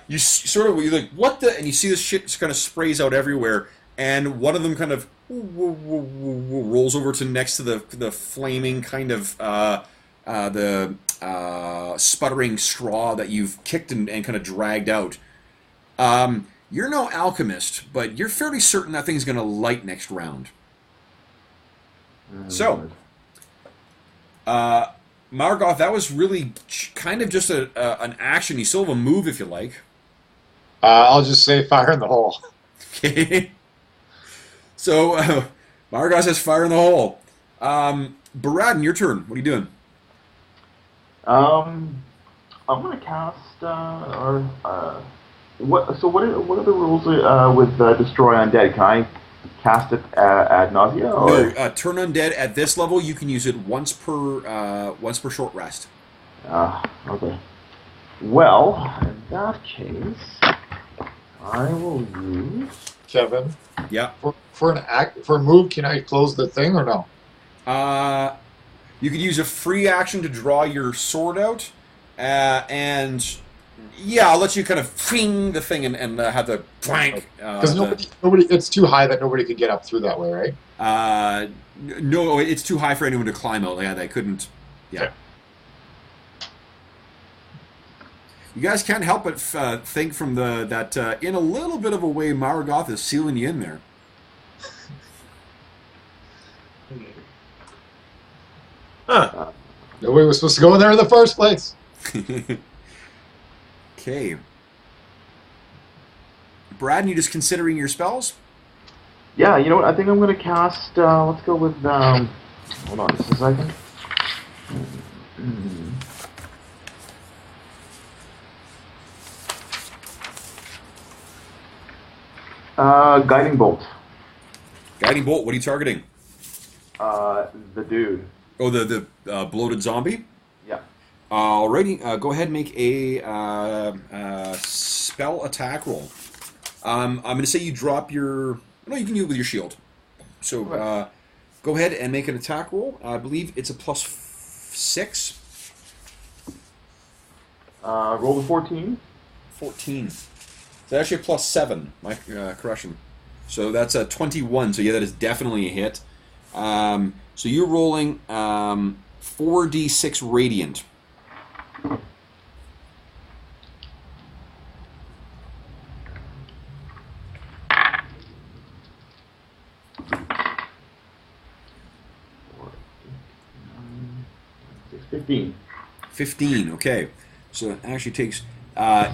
you're like, what the? And you see this shit just kind of sprays out everywhere, and one of them kind of rolls over to next to the flaming kind of the sputtering straw that you've kicked and kind of dragged out. You're no alchemist, but you're fairly certain that thing's going to light next round. So, Maurgoth, that was really kind of just an action. You still have a move if you like. I'll just say fire in the hole. Okay. So, Maurgoth says fire in the hole. Beradin, your turn. What are you doing? I'm gonna cast what? So what are the rules with destroy undead? Can I cast it ad nausea or? No, turn undead at this level. You can use it once per short rest. Okay. Well, in that case, I will use. Kevin, Yeah. for a move, can I close the thing or no? You could use a free action to draw your sword out, and yeah, I'll let you kind of fling the thing and have the blank. Because nobody, it's too high that nobody could get up through that way, right? No, it's too high for anyone to climb out. Yeah, they couldn't. Yeah. Okay. You guys can't help but think from that in a little bit of a way, Maurgoth is sealing you in there. Huh. Nobody was supposed to go in there in the first place. Okay. Brad, you just considering your spells? Yeah, you know what? I think I'm gonna cast. Let's go with. Hold on just a second. Guiding bolt. Guiding bolt. What are you targeting? The dude. Oh, the bloated zombie. Yeah. Alrighty. Go ahead and make a spell attack roll. I'm going to say you drop your. No, you can use it with your shield. So go ahead and make an attack roll. I believe it's a +6. Roll the 14. 14. It's actually a +7. My correction. So that's a 21. So yeah, that is definitely a hit. So you're rolling 4d6 radiant. It's 15. 15. Okay. So it actually takes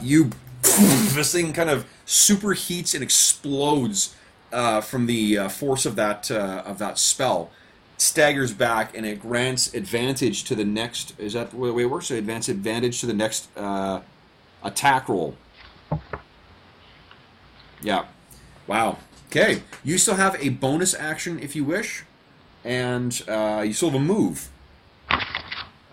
you. This thing kind of superheats and explodes from the force of that spell. It staggers back and it grants advantage to the next. Is that the way it works? So advantage to the next attack roll. Yeah. Wow. Okay. You still have a bonus action if you wish, and you still have a move.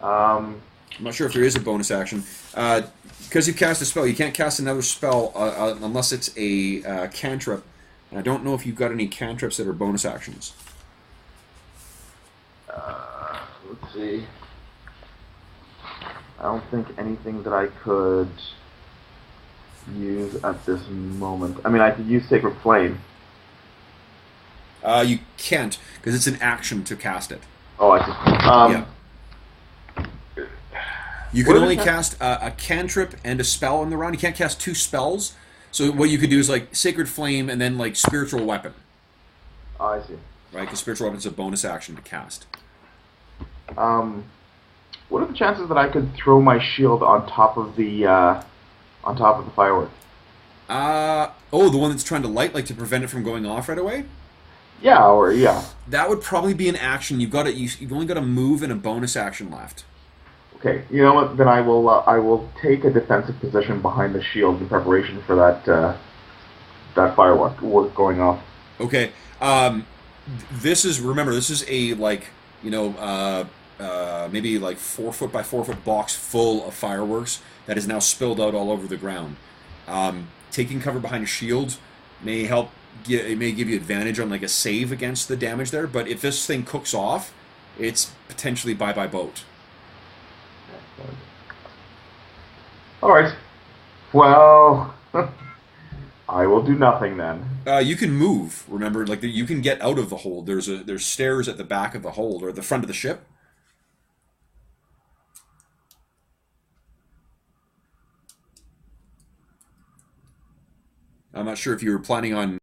I'm not sure if there is a bonus action. Because you've cast a spell, you can't cast another spell unless it's a cantrip. And I don't know if you've got any cantrips that are bonus actions. Let's see. I don't think anything that I could use at this moment. I mean, I could use Sacred Flame. You can't, because it's an action to cast it. Oh, I see. Yeah. You can only cast a cantrip and a spell in the round. You can't cast two spells. So what you could do is like Sacred Flame and then like Spiritual Weapon. Oh, I see. Right, because Spiritual Weapon is a bonus action to cast. What are the chances that I could throw my shield on top of the firework? Oh, the one that's trying to light, like to prevent it from going off right away? Yeah. That would probably be an action. You've only got a move and a bonus action left. Okay, you know what? Then I will take a defensive position behind the shield in preparation for that firework going off. Okay. This is a maybe like 4 foot by 4 foot box full of fireworks that is now spilled out all over the ground. Taking cover behind a shield may give you advantage on like a save against the damage there. But if this thing cooks off, it's potentially bye boat. All right. Well, I will do nothing then. You can move. Remember, like you can get out of the hold. There's stairs at the back of the hold or the front of the ship. I'm not sure if you were planning on.